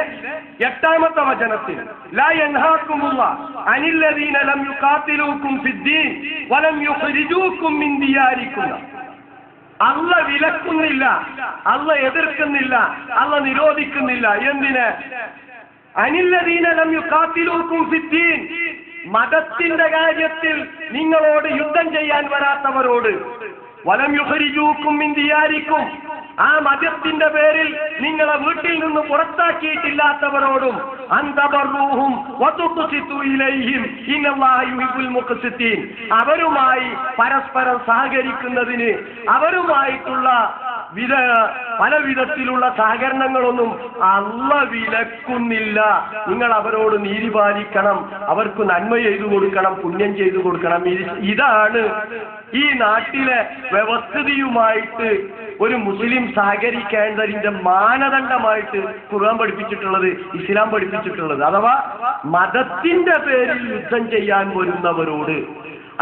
8ാമത്തെ വചനത്തിൽ ലാ യൻഹാകുമുല്ലാഹു അനില്ലദീന ലം യുഖാതിലൂകും ഫിദ്ദീൻ വലം യുഖ്രിജൂകും മിൻ ദിയാരികും. അല്ലാഹ് വിലക്കുന്നില്ല, അല്ലാഹ് എതിർക്കുന്നില്ല, അല്ലാഹ് നിരോധിക്കുന്നില്ല. എന്തിന്? അനില്ലദീന ലം യുഖാതിലൂകും ഫിദ്ദീൻ, മതത്തിന്റെ കാര്യത്തിൽ നിങ്ങളോട് യുദ്ധം ചെയ്യാൻ വരാത്തവരോട്, വലം യുഖ്രിജൂകും മിൻ ദിയാരികും, ആ മതത്തിന്റെ പേരിൽ നിങ്ങളെ വീട്ടിൽ നിന്ന് പുറത്താക്കിയിട്ടില്ലാത്തവരോടും, അന്തബറൂഹും വതുഖ്സിതു ഇലൈഹിം ഇന്നല്ലാഹ യുഹിബ്ബുൽ മുഖ്സിതീൻ, അവരുമായി പരസ്പരം സഹകരിക്കുന്നതിന്, അവരുമായിട്ടുള്ള പല വിധത്തിലുള്ള സഹകരണങ്ങളൊന്നും അല്ലാഹ് വിലക്കുന്നില്ല. നിങ്ങൾ അവരോട് നീതി പാലിക്കണം, അവർക്ക് നന്മ ചെയ്തു കൊടുക്കണം, പുണ്യം ചെയ്തു കൊടുക്കണം. ഇതാണ് ഈ നാട്ടിലെ വ്യവസ്ഥിതിയുമായിട്ട് ഒരു മുസ്ലിം സഹകരിക്കേണ്ടതിന്റെ മാനദണ്ഡമായിട്ട് ഖുർആൻ പഠിപ്പിച്ചിട്ടുള്ളത്, ഇസ്ലാം പഠിപ്പിച്ചിട്ടുള്ളത്. അഥവാ മതത്തിന്റെ പേരിൽ യുദ്ധം ചെയ്യാൻ വരുന്നവരോട്,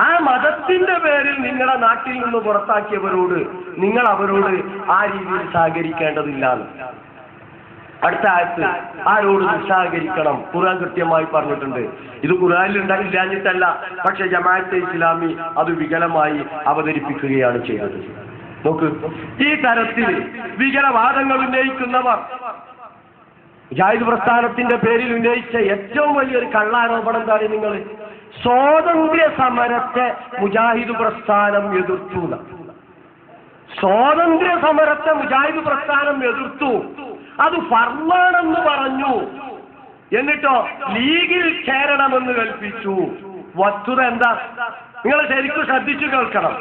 ആ മതത്തിന്റെ പേരിൽ നിങ്ങളുടെ നാട്ടിൽ നിന്ന് പുറത്താക്കിയവരോട് നിങ്ങൾ അവരോട് ആ രീതിയിൽ സഹകരിക്കേണ്ടതില്ല. അടുത്ത ആയത്ത് ആരോട് സഹകരിക്കണം ഖുർആൻ കൃത്യമായി പറഞ്ഞിട്ടുണ്ട്. ഇത് ഖുർആനിൽ ഇല്ലാഞ്ഞിട്ടല്ല, പക്ഷെ ജമാഅത്തെ ഇസ്ലാമി അത് വികലമായി അവതരിപ്പിക്കുകയാണ് ചെയ്തത്. നോക്ക്, ഈ തരത്തിൽ വികലവാദങ്ങൾ ഉന്നയിക്കുന്നവർ മുജാഹിദ് പ്രസ്ഥാനത്തിന്റെ പേരിൽ ഉന്നയിച്ച ഏറ്റവും വലിയൊരു കള്ളാരോപണം എന്താണ്? നിങ്ങൾ സ്വാതന്ത്ര്യ സമരത്തെ മുജാഹിദ് പ്രസ്ഥാനം എതിർത്തു. സ്വാതന്ത്ര്യ സമരത്തെ മുജാഹിദ് പ്രസ്ഥാനം എതിർത്തു, അത് ഫർമാണെന്ന് പറഞ്ഞു. എന്നിട്ടോ ലീഗിൽ ചേരണമെന്ന് കൽപ്പിച്ചു. വസ്തുത എന്താ? നിങ്ങൾ ശരിക്കും ശ്രദ്ധിച്ചു കേൾക്കണം.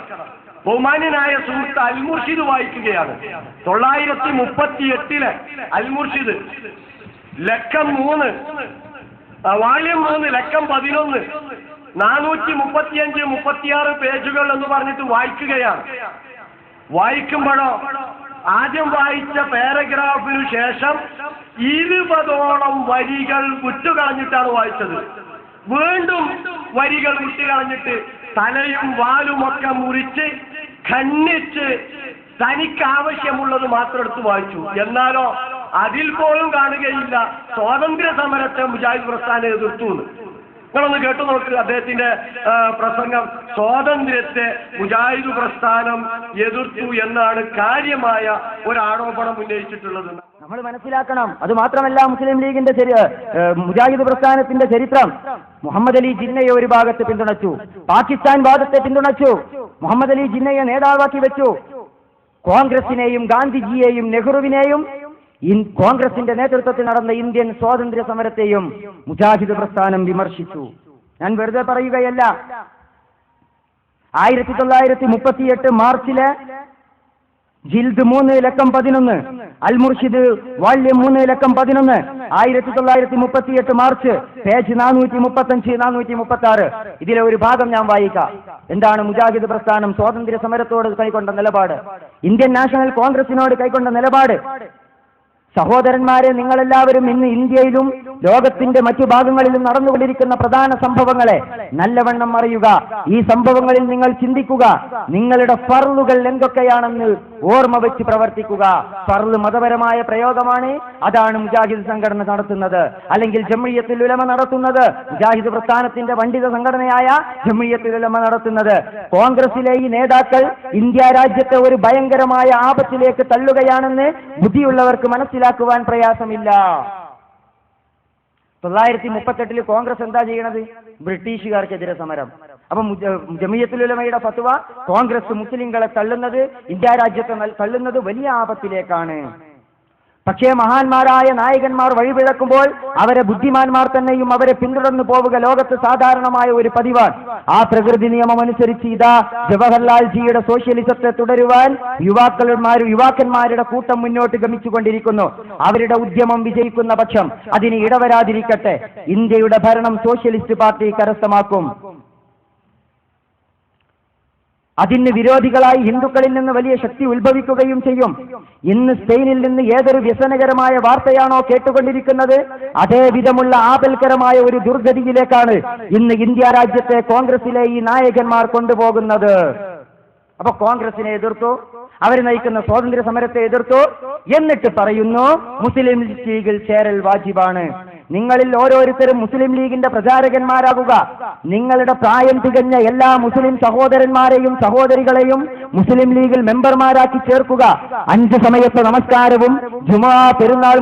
ബഹുമാന്യനായ സുഹൃത്ത് അൽ മുർഷിദ് വായിക്കുകയാണ്. 938 അൽ മുർഷിദ് ലക്കം 3 വാള്യം 3 ലക്കം 11 435 36 പേജുകൾ എന്ന് പറഞ്ഞിട്ട് വായിക്കുകയാണ്. വായിക്കുമ്പോഴോ ആദ്യം വായിച്ച പാരഗ്രാഫിനു ശേഷം 20ഓളം വരികൾ വിട്ടുകളഞ്ഞിട്ടാണ് വായിച്ചത്. വീണ്ടും വരികൾ വിട്ടുകളഞ്ഞിട്ട് തലയും വാലുമൊക്കെ മുറിച്ച് ഖണ്ഡിച്ച് തനിക്ക് ആവശ്യമുള്ളത് മാത്രം എടുത്ത് വായിച്ചു. എന്നാലോ അതിൽ പോലും കാണുകയില്ല സ്വാതന്ത്ര്യ സമരത്തെ മുജാഹിദ് പ്രസ്ഥാനം എതിർത്തു. നിങ്ങളൊന്ന് കേട്ടു നോക്ക് അദ്ദേഹത്തിന്റെ പ്രസംഗം. സ്വാതന്ത്ര്യത്തെ മുജാഹിദ് പ്രസ്ഥാനം എതിർത്തു എന്നാണ് കാര്യമായ ഒരു ആരോപണം ഉന്നയിച്ചിട്ടുള്ളത്. നമ്മൾ മനസ്സിലാക്കണം. അത് മാത്രമല്ല, മുസ്ലിം ലീഗിന്റെ മുജാഹിദ് പ്രസ്ഥാനത്തിന്റെ ചരിത്രം മുഹമ്മദ് അലി ജിന്നയെ ഒരു ഭാഗത്ത് പിന്തുണച്ചു, പാകിസ്ഥാൻ വാദത്തെ പിന്തുണച്ചു, മുഹമ്മദ് അലി ജിന്നയെ നേതാവാക്കി വെച്ചു. കോൺഗ്രസിനെയും ഗാന്ധിജിയെയും നെഹ്റുവിനെയും കോൺഗ്രസിന്റെ നേതൃത്വത്തിൽ നടന്ന ഇന്ത്യൻ സ്വാതന്ത്ര്യ സമരത്തെയും മുജാഹിദ് പ്രസ്ഥാനം വിമർശിച്ചു. ഞാൻ വെറുതെ പറയുകയല്ല. 1938 മാർച്ചിലെ ജിൽദ് 3 ലക്കം 11 അൽ മുർഷിദ് വാള്യം 3 ലക്കം 11 1938 മാർച്ച് പേജ് 435 436 ഇതിലെ ഒരു ഭാഗം ഞാൻ വായിക്കാം. എന്താണ് മുജാഹിദ് പ്രസ്ഥാനം സ്വാതന്ത്ര്യ സമരത്തോട് കൈക്കൊണ്ട നിലപാട്, ഇന്ത്യൻ നാഷണൽ കോൺഗ്രസിനോട് കൈക്കൊണ്ട നിലപാട്? സഹോദരന്മാരെ, നിങ്ങളെല്ലാവരും ഇന്ന് ഇന്ത്യയിലും ലോകത്തിന്റെ മറ്റു ഭാഗങ്ങളിലും നടന്നുകൊണ്ടിരിക്കുന്ന പ്രധാന സംഭവങ്ങളെ നല്ലവണ്ണം അറിയുക. ഈ സംഭവങ്ങളിൽ നിങ്ങൾ ചിന്തിക്കുക. നിങ്ങളുടെ ഫർളുകൾ എന്തൊക്കെയാണെന്ന് ഓർമ്മ വെച്ച് പ്രവർത്തിക്കുക. ഫർള് മതപരമായ പ്രയോഗമാണ്. അതാണ് മുജാഹിദ് സംഘടന നടത്തുന്നത്, അല്ലെങ്കിൽ ജംഇയ്യത്തുൽ ഉലമ നടത്തുന്നത്, മുജാഹിദ് പ്രസ്ഥാനത്തിന്റെ പണ്ഡിത സംഘടനയായ ജംഇയ്യത്തുൽ ഉലമ നടത്തുന്നത്. കോൺഗ്രസിലെ ഈ നേതാക്കൾ ഇന്ത്യ രാജ്യത്തെ ഒരു ഭയങ്കരമായ ആപത്തിലേക്ക് തള്ളുകയാണെന്ന് ബുദ്ധിയുള്ളവർക്ക് മനസ്സിലാക്കുവാൻ പ്രയാസമില്ല. 1938 കോൺഗ്രസ് എന്താ ചെയ്യണത്? ബ്രിട്ടീഷുകാർക്കെതിരെ സമരം. അപ്പം ജമിയത്തുൽ ഉലമയുടെ ഫത്വ കോൺഗ്രസ് മുസ്ലിങ്ങളെ തള്ളുന്നത്, ഇന്ത്യ രാജ്യത്തെ തള്ളുന്നത് വലിയ ആപത്തിലേക്കാണ്. പക്ഷേ മഹാന്മാരായ നായകന്മാർ വഴിപിഴക്കുമ്പോൾ അവരെ ബുദ്ധിമാന്മാർ തന്നെയും അവരെ പിന്തുടർന്നു പോവുക ലോകത്ത് സാധാരണമായ ഒരു പതിവാണ്. ആ പ്രകൃതി നിയമം അനുസരിച്ച് ഇതാ ജവഹർലാൽ ജിയുടെ സോഷ്യലിസത്തെ തുടരുവാൻ യുവാക്കന്മാരുടെ കൂട്ടം മുന്നോട്ട് ഗമിച്ചുകൊണ്ടിരിക്കുന്നു. അവരുടെ ഉദ്യമം വിജയിക്കുന്ന പക്ഷം അതിന് ഇടവരാതിരിക്കട്ടെ, ഇന്ത്യയുടെ ഭരണം സോഷ്യലിസ്റ്റ് പാർട്ടി കരസ്ഥമാക്കും. അതിന് വിരോധികളായി ഹിന്ദുക്കളിൽ നിന്ന് വലിയ ശക്തി ഉത്ഭവിക്കുകയും ചെയ്യും. ഇന്ന് സ്പെയിനിൽ നിന്ന് ഏതൊരു വ്യസനകരമായ വാർത്തയാണോ കേട്ടുകൊണ്ടിരിക്കുന്നത്, അതേ വിധമുള്ള ആപൽക്കരമായ ഒരു ദുർഗതിയിലേക്കാണ് ഇന്ന് ഇന്ത്യ രാജ്യത്തെ കോൺഗ്രസിലെ ഈ നായകന്മാർ കൊണ്ടുപോകുന്നത്. അപ്പൊ കോൺഗ്രസിനെ എതിർത്തു, അവർ നയിക്കുന്ന സ്വാതന്ത്ര്യ സമരത്തെ എതിർത്തു, എന്നിട്ട് പറയുന്നു മുസ്ലിം ലീഗിൽ ചേരൽ വാജിബാണ്. നിങ്ങളിൽ ഓരോരുത്തരും മുസ്ലിം ലീഗിന്റെ പ്രചാരകന്മാരാകുക. നിങ്ങളുടെ പ്രായം തികഞ്ഞ എല്ലാ മുസ്ലിം സഹോദരന്മാരെയും സഹോദരികളെയും മുസ്ലിം ലീഗിൽ മെമ്പർമാരാക്കി ചേർക്കുക. 5 സമയത്തെ നമസ്കാരവും ജുമാ പെരുന്നാൾ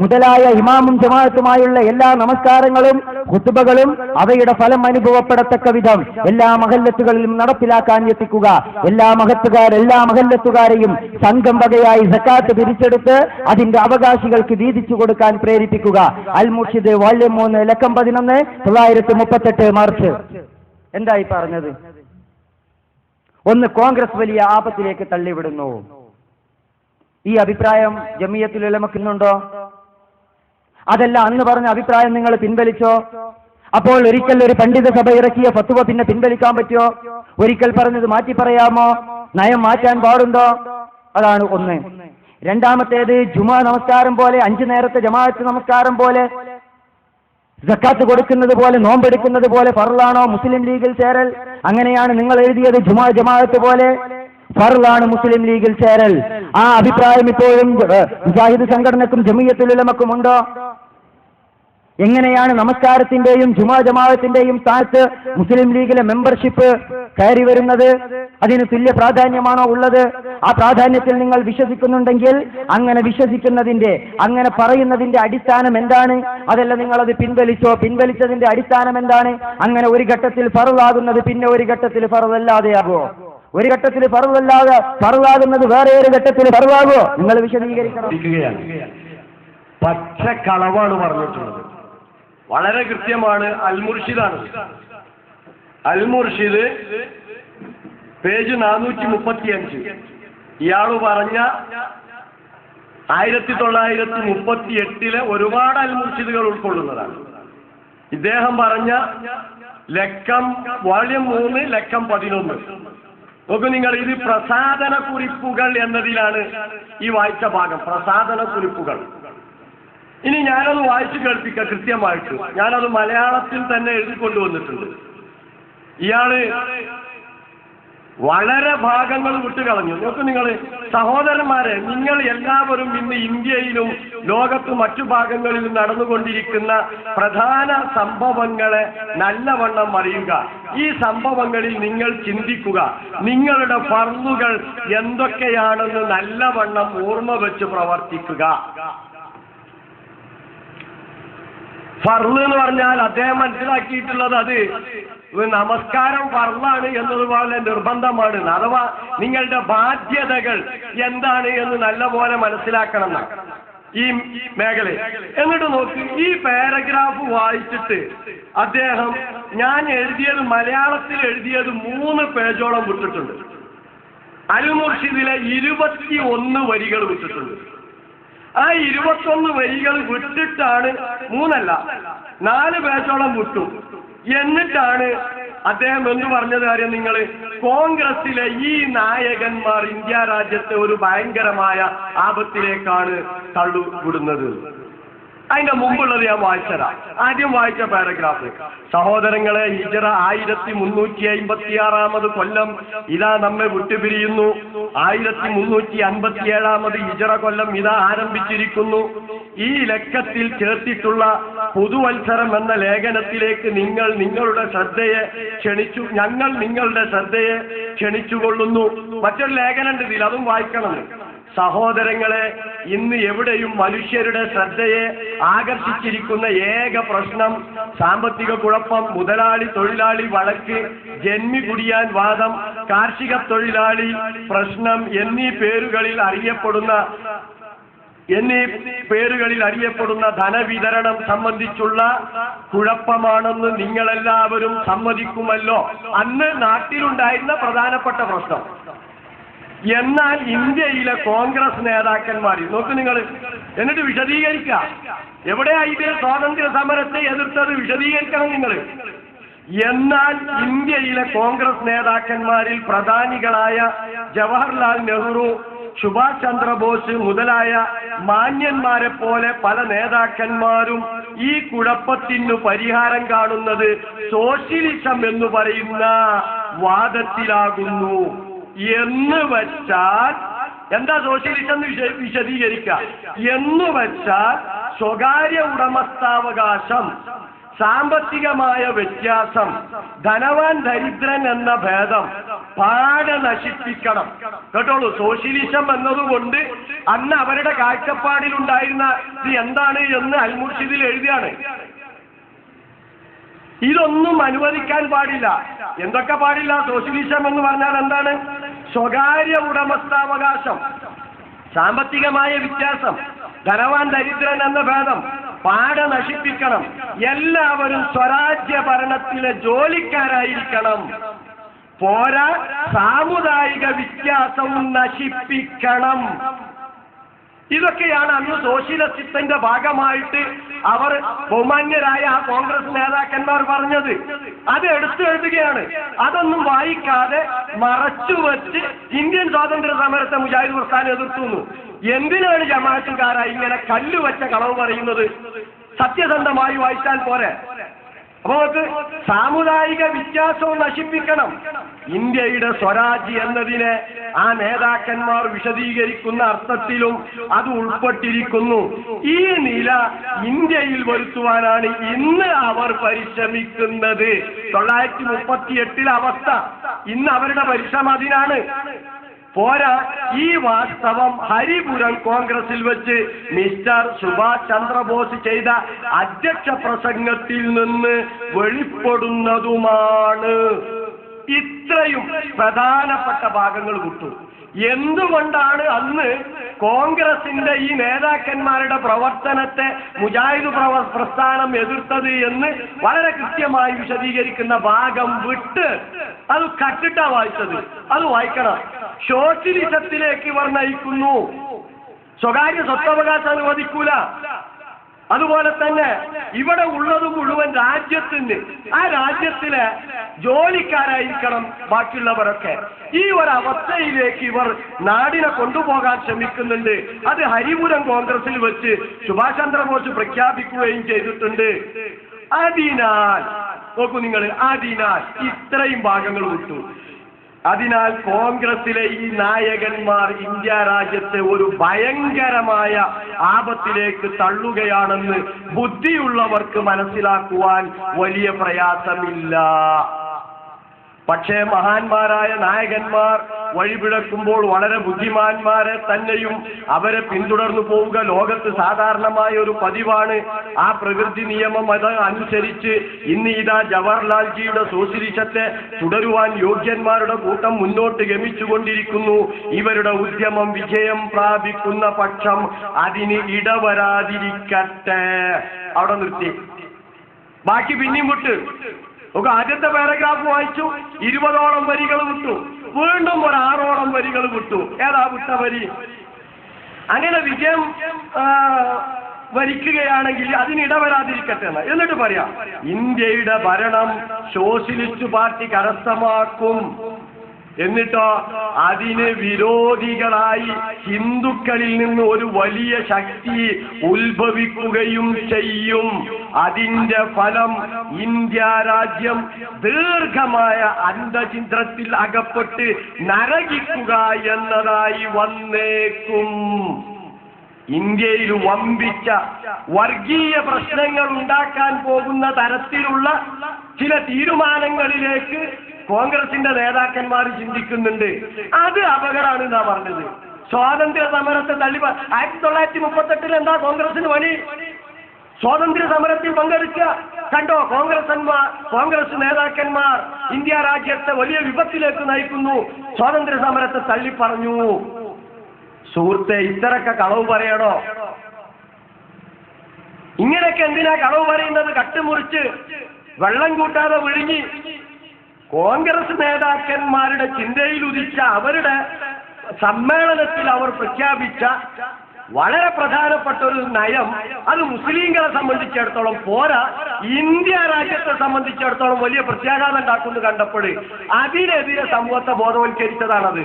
മുതലായ ഇമാമും ജമാഅത്തുമായുള്ള എല്ലാ നമസ്കാരങ്ങളും ഖുത്ബകളും അവയുടെ ഫലം അനുഭവപ്പെടത്തക്ക വിധം എല്ലാ മഹല്ലത്തുകളിലും നടപ്പിലാക്കാൻ എത്തിക്കുക. എല്ലാ മഹല്ലത്തുകാരെയും സംഘം വകയായി സക്കാത്ത് പിരിച്ചെടുത്ത് അതിന്റെ അവകാശികൾക്ക് വീതിച്ചു കൊടുക്കാൻ പ്രേരിപ്പിക്കുക. അൽ മുർഷിദ് വാള്യം 3 ലക്കം 11 1938 മാർച്ച്. എന്തായി പറഞ്ഞത്? ഒന്ന്, കോൺഗ്രസ് വലിയ ആപത്തിലേക്ക് തള്ളിവിടുന്നു. ഈ അഭിപ്രായം ജമിയത്തുൽ ഉലമക്കുന്നുണ്ടോ? അതല്ല, അന്ന് പറഞ്ഞ അഭിപ്രായം നിങ്ങൾ പിൻവലിച്ചോ? അപ്പോൾ ഒരിക്കൽ ഒരു പണ്ഡിത സഭ ഇറക്കിയ ഫത്വ പിന്നെ പിൻവലിക്കാൻ പറ്റുമോ? ഒരിക്കൽ പറഞ്ഞത് മാറ്റി പറയാമോ? നയം മാറ്റാൻ പാടുണ്ടോ? അതാണ് ഒന്ന്. രണ്ടാമത്തേത്, ജുമാ നമസ്കാരം പോലെ 5 നേരത്തെ ജമാഅത്ത് നമസ്കാരം പോലെ സക്കാത്ത് കൊടുക്കുന്നത് പോലെ നോമ്പെടുക്കുന്നത് പോലെ ഫർളാണോ മുസ്ലിം ലീഗിൽ ചേരൽ? അങ്ങനെയാണ് നിങ്ങൾ എഴുതിയത്. ജമാഅത്ത് പോലെ ഫർളാണ് മുസ്ലിം ലീഗിൽ ചേരൽ. ആ അഭിപ്രായം ഇപ്പോഴും മുജാഹിദ് സംഘടനക്കും ജമിയത്തുൽ ഉലമക്കും ഉണ്ടോ? എങ്ങനെയാണ് നമസ്കാരത്തിന്റെയും ജമാഅത്തിന്റെയും സ്ഥാനത്ത് മുസ്ലിം ലീഗിലെ മെമ്പർഷിപ്പ് കയറി വരുന്നത്? അതിന് തുല്യ പ്രാധാന്യമാണോ ഉള്ളത്? ആ പ്രാധാന്യത്തിൽ നിങ്ങൾ വിശ്വസിക്കുന്നുണ്ടെങ്കിൽ അങ്ങനെ വിശ്വസിക്കുന്നതിന്റെ, അങ്ങനെ പറയുന്നതിന്റെ അടിസ്ഥാനം എന്താണ്? അതല്ല നിങ്ങളത് പിൻവലിച്ചോ? പിൻവലിച്ചതിന്റെ അടിസ്ഥാനം എന്താണ്? അങ്ങനെ ഒരു ഘട്ടത്തിൽ ഫർളാകുന്നത് പിന്നെ ഒരു ഘട്ടത്തിൽ ഫർളല്ലാതെയാകുമോ? ഒരു ഘട്ടത്തിൽ ഫർളാകുന്നത് വേറെ ഒരു ഘട്ടത്തിൽ ഫർളാകുമോ? നിങ്ങൾ വിശദീകരിക്കണം. പച്ചക്കളവാണ് പറഞ്ഞിട്ടുള്ളത്. വളരെ കൃത്യമാണ്. അൽ മുർഷിദാണ്. അൽ മുർഷിദ് പേജ് 435. ഇയാള് പറഞ്ഞ 1938 ഒരുപാട് അൽ മുർഷിദുകൾ ഉൾക്കൊള്ളുന്നതാണ്. ഇദ്ദേഹം പറഞ്ഞ ലക്കം വാള്യം 3 ലക്കം 11. നോക്കൂ നിങ്ങൾ, ഇത് പ്രസാദന കുറിപ്പുകൾ എന്നതിലാണ് ഈ വായിച്ച ഭാഗം. പ്രസാദന കുറിപ്പുകൾ. ഇനി ഞാനത് വായിച്ചു കേൾപ്പിക്കാം കൃത്യമായിട്ട്. ഞാനത് മലയാളത്തിൽ തന്നെ എഴുതിക്കൊണ്ടുവന്നിട്ടുണ്ട്. ഇയാള് വളരെ ഭാഗങ്ങൾ വിട്ടുകളഞ്ഞു. നോക്കൂ നിങ്ങൾ സഹോദരന്മാരെ, നിങ്ങൾ എല്ലാവരും ഇന്ന് ഇന്ത്യയിലും ലോകത്ത് മറ്റു ഭാഗങ്ങളിലും നടന്നുകൊണ്ടിരിക്കുന്ന പ്രധാന സംഭവങ്ങളെ നല്ലവണ്ണം അറിയുക. ഈ സംഭവങ്ങളിൽ നിങ്ങൾ ചിന്തിക്കുക. നിങ്ങളുടെ ഫർളുകൾ എന്തൊക്കെയാണെന്ന് നല്ലവണ്ണം ഓർമ്മ വെച്ച് പ്രവർത്തിക്കുക. ഫർള് എന്ന് പറഞ്ഞാൽ അദ്ദേഹം മനസ്സിലാക്കിയിട്ടുള്ളത് അത് നമസ്കാരം ഫർളാണ് എന്നതുപോലെ നിർബന്ധമാണ്. അഥവാ നിങ്ങളുടെ ബാധ്യതകൾ എന്താണ് എന്ന് നല്ലപോലെ മനസ്സിലാക്കണം ഈ മേഖല. എന്നിട്ട് നോക്കി, ഈ പാരഗ്രാഫ് വായിച്ചിട്ട് അദ്ദേഹം ഞാൻ എഴുതിയത് മലയാളത്തിൽ എഴുതിയത് 3 പേജോളം വിട്ടിട്ടുണ്ട്. അൽ മുർഷിദിലെ 21 വരികൾ വിട്ടിട്ടുണ്ട്. ആ 21 വരികൾ വിട്ടിട്ടാണ് 3 അല്ല 4 പേജോളം വിട്ടു. എന്നിട്ടാണ് അദ്ദേഹം എന്തു പറഞ്ഞത് കാര്യം നിങ്ങൾ കോൺഗ്രസിലെ ഈ നായകന്മാർ ഇന്ത്യ രാജ്യത്തെ ഒരു ഭയങ്കരമായ ആപത്തിലേക്കാണ് തള്ളുവിടുന്നത്. അതിന്റെ മുമ്പുള്ളത് ഞാൻ വായിച്ചതാ. ആദ്യം വായിച്ച പാരഗ്രാഫ്. സഹോദരങ്ങളെ, ഹിജ്റ 1356 കൊല്ലം ഇതാ നമ്മെ വിട്ടുപിരിയുന്നു. 1357 ഹിജ്റ കൊല്ലം ഇതാ ആരംഭിച്ചിരിക്കുന്നു. ഈ ലക്കത്തിൽ ചേർത്തിട്ടുള്ള പുതുവത്സരം എന്ന ലേഖനത്തിലേക്ക് ഞങ്ങൾ നിങ്ങളുടെ ശ്രദ്ധയെ ക്ഷണിച്ചുകൊള്ളുന്നു. മറ്റൊരു ലേഖനം ഇതിൽ, അതും വായിക്കണം. സഹോദരങ്ങളെ, ഇന്ന് എവിടെയും മനുഷ്യരുടെ ശ്രദ്ധയെ ആകർഷിച്ചിരിക്കുന്ന ഏക പ്രശ്നം സാമ്പത്തിക കുഴപ്പം, മുതലാളി തൊഴിലാളി വഴക്ക്, ജന്മി കുടിയാൻ വാദം, കാർഷിക തൊഴിലാളി പ്രശ്നം എന്നീ പേരുകളിൽ അറിയപ്പെടുന്ന ധനവിതരണം സംബന്ധിച്ചുള്ള കുഴപ്പമാണെന്ന് നിങ്ങളെല്ലാവരും സമ്മതിക്കുമല്ലോ. അന്ന് നാട്ടിലുണ്ടായിരുന്ന പ്രധാനപ്പെട്ട പ്രശ്നം. എന്നാൽ ഇന്ത്യയിലെ കോൺഗ്രസ് നേതാക്കന്മാർ നോക്ക് നിങ്ങൾ, എന്നിട്ട് വിശദീകരിക്കുക. എവിടെയാ ഇത് സ്വാതന്ത്ര്യ സമരത്തെ എതിർത്തത് വിശദീകരിക്കണം നിങ്ങൾ. എന്നാൽ ഇന്ത്യയിലെ കോൺഗ്രസ് നേതാക്കന്മാരിൽ പ്രധാനികളായ ജവഹർലാൽ നെഹ്റു, സുഭാഷ് ചന്ദ്രബോസ് മുതലായ മാന്യന്മാരെ പോലെ പല നേതാക്കന്മാരും ഈ കുഴപ്പത്തിനു പരിഹാരം കാണുന്നത് സോഷ്യലിസം എന്ന് പറയുന്ന വാദത്തിലാകുന്നു. എന്ന് വെച്ചാൽ എന്താ സോഷ്യലിസം എന്ന് വിശദീകരിക്കുക. എന്ന് വെച്ചാൽ സ്വകാര്യ ഉടമസ്ഥാവകാശം, സാമ്പത്തികമായ വ്യത്യാസം, ധനവാൻ ദരിദ്രൻ എന്ന ഭേദം പാടെ നശിപ്പിക്കണം. കേട്ടോളൂ, സോഷ്യലിസം എന്നതുകൊണ്ട് അന്ന് അവരുടെ കാഴ്ചപ്പാടിലുണ്ടായിരുന്ന ഇത് എന്താണ് എന്ന് അൽ മുർഷിദിൽ എഴുതിയാണ്. ഇതൊന്നും അനുവദിക്കാൻ പാടില്ല. എന്തൊക്കെ പാടില്ല? സോഷ്യലിസം എന്ന് പറഞ്ഞാൽ എന്താണ്? സ്വകാര്യ ഉടമസ്ഥാവകാശം, സാമ്പത്തികമായ വ്യത്യാസം, ധനവാൻ ദരിദ്രൻ എന്ന ഭേദം പാടെ നശിപ്പിക്കണം. എല്ലാവരും സ്വരാജ്യ ഭരണത്തിലെ ജോലിക്കാരായിരിക്കണം. പോരാ, സാമുദായിക വ്യത്യാസവും നശിപ്പിക്കണം. ഇതൊക്കെയാണ് അന്ന് സോഷ്യലിസത്തിന്റെ ഭാഗമായിട്ട് അവർ ബഹുമാന്യരായ ആ കോൺഗ്രസ് നേതാക്കന്മാർ പറഞ്ഞത്. അത് എടുത്തു എഴുതുകയാണ്. അതൊന്നും വായിക്കാതെ മറച്ചുവെച്ച് ഇന്ത്യൻ സ്വാതന്ത്ര്യ സമരത്തെ മുജാഹിദ് പ്രസ്ഥാനം എതിർത്തുന്നു. എന്തിനാണ് ജമാഅത്തുകാരായി ഇങ്ങനെ കല്ലുവെച്ച കളവ് പറയുന്നത്? സത്യസന്ധമായി വായിച്ചാൽ പോരെ. അപ്പൊ നമുക്ക് സാമുദായിക വ്യത്യാസവും നശിപ്പിക്കണം. ഇന്ത്യയുടെ സ്വരാജ് എന്നതിനെ ആ നേതാക്കന്മാർ വിശദീകരിക്കുന്ന അർത്ഥത്തിലും അത് ഉൾപ്പെട്ടിരിക്കുന്നു. ഈ നില ഇന്ത്യയിൽ വരുത്തുവാനാണ് ഇന്ന് അവർ പരിശ്രമിക്കുന്നത്. 938 അവസ്ഥ, ഇന്ന് അവരുടെ പരിശ്രമം അതിനാണ്. പോരാ, ഈ വാസ്തവം ഹരിപുരം കോൺഗ്രസിൽ വെച്ച് മിസ്റ്റർ സുഭാഷ് ചന്ദ്രബോസ് ചെയ്ത അധ്യക്ഷ പ്രസംഗത്തിൽ നിന്ന് വെളിപ്പെടുന്നതുമാണ്. ഇത്രയും പ്രധാനപ്പെട്ട ഭാഗങ്ങൾ വിട്ടു. എന്തുകൊണ്ടാണ് അന്ന് കോൺഗ്രസിന്റെ ഈ നേതാക്കന്മാരുടെ പ്രവർത്തനത്തെ മുജാഹിദ് പ്രസ്ഥാനം എതിർത്തത് എന്ന് വളരെ കൃത്യമായി വിശദീകരിക്കുന്ന ഭാഗം വിട്ട് അത് കട്ടിട്ടാ വായിച്ചത്. അത് വായിക്കണം. സോഷ്യലിസത്തിലേക്ക് ഇവർ നയിക്കുന്നു. സ്വകാര്യ സ്വത്തവകാശം അനുവദിക്കൂല. അതുപോലെ തന്നെ ഇവിടെ ഉള്ളത് മുഴുവൻ രാജ്യത്തിന്, ആ രാജ്യത്തിലെ ജോലിക്കാരായിരിക്കണം ബാക്കിയുള്ളവരൊക്കെ. ഈ ഒരവസ്ഥയിലേക്ക് ഇവർ നാടിനെ കൊണ്ടുപോകാൻ ശ്രമിക്കുന്നുണ്ട്. അത് ഹരിപുരം കോൺഗ്രസിൽ വെച്ച് സുഭാഷ് ചന്ദ്രബോസ് പ്രഖ്യാപിക്കുകയും ചെയ്തിട്ടുണ്ട്. അതിനാൽ നോക്കൂ നിങ്ങൾ. അതിനാൽ ഇത്രയും ഭാഗങ്ങൾ വിട്ടു. അതിനാൽ കോൺഗ്രസിലെ ഈ നായകന്മാർ ഇന്ത്യ രാജ്യത്തെ ഒരു ഭയങ്കരമായ ആപത്തിലേക്ക് തള്ളുകയാണെന്ന് ബുദ്ധിയുള്ളവർക്ക് മനസ്സിലാക്കുവാൻ വലിയ പ്രയാസമില്ല. പക്ഷേ മഹാന്മാരായ നായകന്മാർ വഴിപിഴക്കുമ്പോൾ വളരെ ബുദ്ധിമാന്മാരെ തന്നെയും അവരെ പിന്തുടർന്നു പോവുക ലോകത്ത് സാധാരണമായ ഒരു പതിവാണ്. ആ പ്രകൃതി നിയമം അത് അനുസരിച്ച് ഇന്ന് ഇതാ ജവഹർലാൽജിയുടെ സോഷ്യലിസത്തെ തുടരുവാൻ യോഗ്യന്മാരുടെ കൂട്ടം മുന്നോട്ട് ഗമിച്ചുകൊണ്ടിരിക്കുന്നു. ഇവരുടെ ഉദ്യമം വിജയം പ്രാപിക്കുന്ന പക്ഷം അതിന് ഇടവരാതിരിക്കട്ടെ. അവിടെ നിർത്തി, ബാക്കി പിന്നെയും വിട്ട്. നമുക്ക് ആദ്യത്തെ പാരഗ്രാഫ് വായിച്ചു, 20ഓളം വരികൾ വിട്ടു, വീണ്ടും ഒരു 6ഓളം വരികൾ വിട്ടു. ഏതാ വിട്ട വരി? അങ്ങനെ വിജയം വരിക്കുകയാണെങ്കിൽ അതിനിടവരാതിരിക്കട്ടെ എന്ന്. എന്നിട്ട് പറയാം, ഇന്ത്യയുടെ ഭരണം സോഷ്യലിസ്റ്റ് പാർട്ടി കരസ്ഥമാക്കും. എന്നിട്ടോ അതിന് വിരോധികളായി ഹിന്ദുക്കളിൽ നിന്ന് ഒരു വലിയ ശക്തി ഉത്ഭവിക്കുകയും ചെയ്യും. അതിന്റെ ഫലം ഇന്ത്യ രാജ്യം ദീർഘമായ അന്ധചിത്രത്തിൽ അകപ്പെട്ട് നരകിക്കുക എന്നതായി വന്നേക്കും. ഇന്ത്യയിൽ വമ്പിച്ച വർഗീയ പ്രശ്നങ്ങൾ ഉണ്ടാക്കാൻ പോകുന്ന തരത്തിലുള്ള ചില തീരുമാനങ്ങളിലേക്ക് കോൺഗ്രസിന്റെ നേതാക്കന്മാർ ചിന്തിക്കുന്നുണ്ട്. അത് അപകടമാണ് എന്നാ പറഞ്ഞത്. സ്വാതന്ത്ര്യ സമരത്തെ തള്ളി 1938 എന്താ കോൺഗ്രസിന് പണി? സ്വാതന്ത്ര്യ സമരത്തിൽ പങ്കെടുക്കുക. കണ്ടോ, കോൺഗ്രസ് നേതാക്കന്മാർ ഇന്ത്യ രാജ്യത്തെ വലിയ വിപത്തിലേക്ക് നയിക്കുന്നു. സ്വാതന്ത്ര്യ സമരത്തെ തള്ളി പറഞ്ഞു. സുഹൃത്തെ, ഇത്രയൊക്കെ കളവ് പറയണോ? ഇങ്ങനെയൊക്കെ എന്തിനാ കളവ് പറയുന്നത്? കട്ടുമുറിച്ച് വെള്ളം കൂട്ടാതെ വിഴുങ്ങി കോൺഗ്രസ് നേതാക്കന്മാരുടെ ചിന്തയിൽ ഉദിച്ച അവരുടെ സമ്മേളനത്തിൽ അവർ പ്രഖ്യാപിച്ച വളരെ പ്രധാനപ്പെട്ട ഒരു നയം, അത് മുസ്ലിങ്ങളെ സംബന്ധിച്ചിടത്തോളം പോരാ, ഇന്ത്യ രാജ്യത്തെ സംബന്ധിച്ചിടത്തോളം വലിയ പ്രത്യാഘാതം ഉണ്ടാക്കുന്നു കണ്ടപ്പോൾ അതിനെതിരെ സമൂഹത്തെ ബോധവൽക്കരിച്ചതാണത്.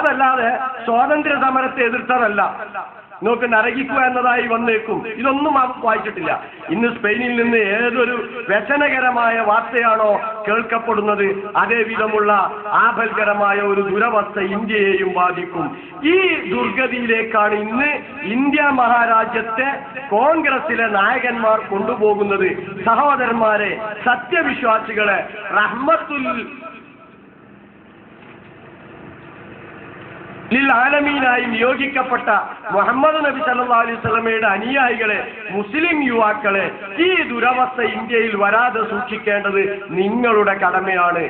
അതല്ലാതെ സ്വാതന്ത്ര്യ സമരത്തെ എതിർത്തതല്ല. നോക്ക്, നരകിക്കുക എന്നതായി വന്നേക്കും. ഇതൊന്നും വായിച്ചിട്ടില്ല. ഇന്ന് സ്പെയിനിൽ നിന്ന് ഏതൊരു വ്യസനകരമായ വാർത്തയാണോ കേൾക്കപ്പെടുന്നത്, അതേ വിധമുള്ള ആപൽകരമായ ഒരു ദുരവസ്ഥ ഇന്ത്യയെയും ബാധിക്കും. ഈ ദുർഗതിയിലേക്കാണ് ഇന്ന് ഇന്ത്യ മഹാരാജ്യത്തെ കോൺഗ്രസിലെ നായകന്മാർ കൊണ്ടുപോകുന്നത്. സഹോദരന്മാരെ, സത്യവിശ്വാസികളെ, റഹ്മത്തുൽ ആലമീനായി നിയോഗിക്കപ്പെട്ട മുഹമ്മദ് നബി സല്ലല്ലാഹു അലൈഹി വസല്ലമയുടെ അനുയായികളെ, മുസ്ലിം യുവാക്കളെ, ഈ ദുരവസ്ഥ ഇന്ത്യയിൽ വരാതെ സൂക്ഷിക്കേണ്ടത് നിങ്ങളുടെ കടമയാണ്.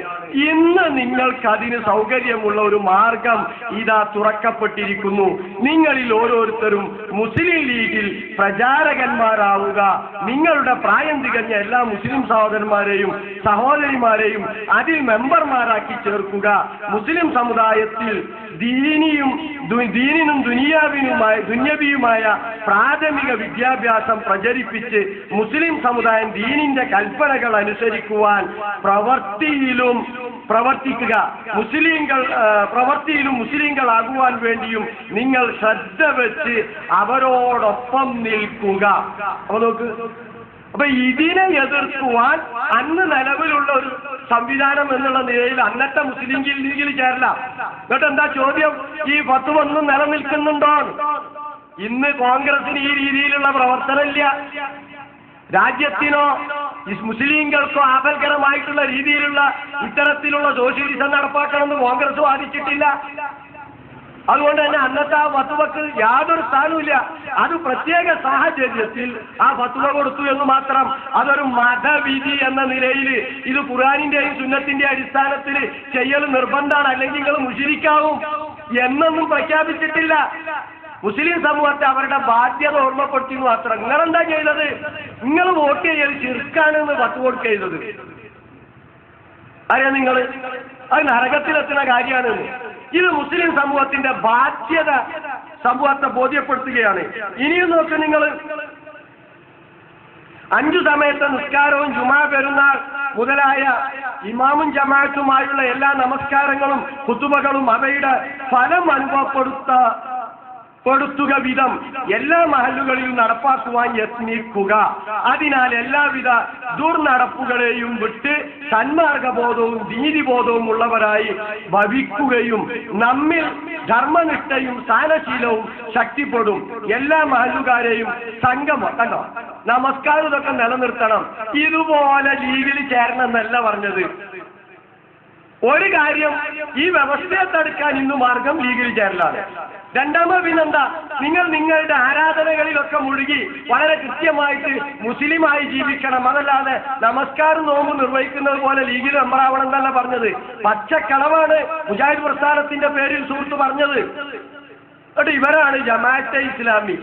ഇന്ന് നിങ്ങൾക്ക് അതിന് സൗകര്യമുള്ള ഒരു മാർഗം ഇതാ തുറക്കപ്പെട്ടിരിക്കുന്നു. നിങ്ങളിൽ ഓരോരുത്തരും മുസ്ലിം ലീഗിൽ പ്രചാരകന്മാരാവുക. നിങ്ങളുടെ പ്രായം തികഞ്ഞ എല്ലാ മുസ്ലിം സഹോദരന്മാരെയും സഹോദരിമാരെയും അതിൽ മെമ്പർമാരാക്കി ചേർക്കുക. മുസ്ലിം സമുദായത്തിൽ ദീനിനും ദുനിയവിയുമായ പ്രാഥമിക വിദ്യാഭ്യാസം പ്രചരിപ്പിച്ച് മുസ്ലിം സമുദായം ദീനിന്റെ കൽപ്പനകൾ അനുസരിക്കുവാൻ പ്രവർത്തിക്കുക. പ്രവൃത്തിയിലും മുസ്ലിങ്ങളാകുവാൻ വേണ്ടിയും നിങ്ങൾ ശ്രദ്ധ വെച്ച് അവരോടൊപ്പം നിൽക്കുക. അപ്പൊ നോക്ക്, അപ്പൊ ഇതിനെ എതിർക്കുവാൻ അന്ന് നിലവിലുള്ള ഒരു സംവിധാനം എന്നുള്ള നിലയിൽ അന്നത്തെ മുസ്ലിം ലീഗിൽ ചേരില്ല. എന്നിട്ട് എന്താ ചോദ്യം? ഈ ഫത്വൊന്നും നിലനിൽക്കുന്നുണ്ടോ? ഇന്ന് കോൺഗ്രസിന് ഈ രീതിയിലുള്ള പ്രവർത്തനമില്ല. രാജ്യത്തിനോ മുസ്ലിങ്ങൾക്കോ ആപൽക്കരമായിട്ടുള്ള രീതിയിലുള്ള ഇത്തരത്തിലുള്ള സോഷ്യലിസം നടപ്പാക്കണമെന്ന് കോൺഗ്രസ് വാദിച്ചിട്ടില്ല. അതുകൊണ്ട് തന്നെ അന്നത്തെ ആ ഫത്വക്ക് യാതൊരു സ്ഥാനവുമില്ല. അത് പ്രത്യേക സാഹചര്യത്തിൽ ആ ഫത്വ കൊടുത്തു എന്ന് മാത്രം. അതൊരു മതവിധി എന്ന നിലയിൽ ഇത് ഖുർആനിന്റെയും സുന്നത്തിന്റെ അടിസ്ഥാനത്തിൽ ചെയ്യൽ നിർബന്ധമാണ്, അല്ലെങ്കിൽ നിങ്ങൾ മുശ്രിക്കാവും എന്നൊന്നും പ്രഖ്യാപിച്ചിട്ടില്ല. മുസ്ലിം സമൂഹത്തെ അവരുടെ ബാധ്യത ഓർമ്മപ്പെടുത്തി മാത്രം. നിങ്ങളെന്താ ചെയ്തത്? നിങ്ങൾ വോട്ട് ചെയ്യൽ ശിർക്കാണെന്ന് ഫത്വ കൊടുക്കുക ചെയ്തത്. അറിയാം നിങ്ങൾ, അത് നരകത്തിലെത്തുന്ന കാര്യമാണ്. ഇത് മുസ്ലിം സമൂഹത്തിന്റെ ബാധ്യത സമൂഹത്തെ ബോധ്യപ്പെടുത്തുകയാണ്. ഇനിയും നോക്ക് നിങ്ങൾ, 5 സമയത്തെ നിസ്കാരവും ജുമാ പെരുന്നാൾ മുതലായ ഇമാമും ജമാഅത്തുമായുള്ള എല്ലാ നമസ്കാരങ്ങളും ഖുതുബകളും അവയുടെ ഫലം കൊടുത്തുക വിധം എല്ലാ മഹല്ലുകളിലും നടപ്പാക്കുവാൻ യത്നിക്കുക. അതിനാൽ എല്ലാവിധ ദുർനടപ്പുകളെയും വിട്ട് സന്മാർഗബോധവും നീതിബോധവും ഉള്ളവരായി ഭവിക്കുകയും നമ്മിൽ ധർമ്മനിഷ്ഠയും സ്ഥാനശീലവും ശക്തിപ്പെടും. എല്ലാ മഹല്ലുകാരെയും സംഗമം കണ്ടോ, നമസ്കാരം ഇതൊക്കെ നിലനിർത്തണം. ഇതുപോലെ ലീഗിൽ ചേരണം എന്നല്ല പറഞ്ഞത്. ഒരു കാര്യം, ഈ വ്യവസ്ഥയെ തടുക്കാൻ ഇന്ന് മാർഗം ലീഗിൽ ചേരലാണ്. രണ്ടാമത് പിന്നെന്താ, നിങ്ങൾ നിങ്ങളുടെ ആരാധനകളിലൊക്കെ മുഴുകി വളരെ കൃത്യമായിട്ട് മുസ്ലിമായി ജീവിക്കണം. അതല്ലാതെ നമസ്കാരം നോമ്പ് നിർവഹിക്കുന്നത് പോലെ ലീഗിൽ മെമ്പറാവണം എന്നല്ല പറഞ്ഞത്. പച്ചക്കളവാണ് മുജാഹിദ് പ്രസ്ഥാനത്തിന്റെ പേരിൽ സുഹൃത്ത് പറഞ്ഞത്. എന്നിട്ട് ഇവരാണ് ജമാഅത്തെ ഇസ്ലാമി.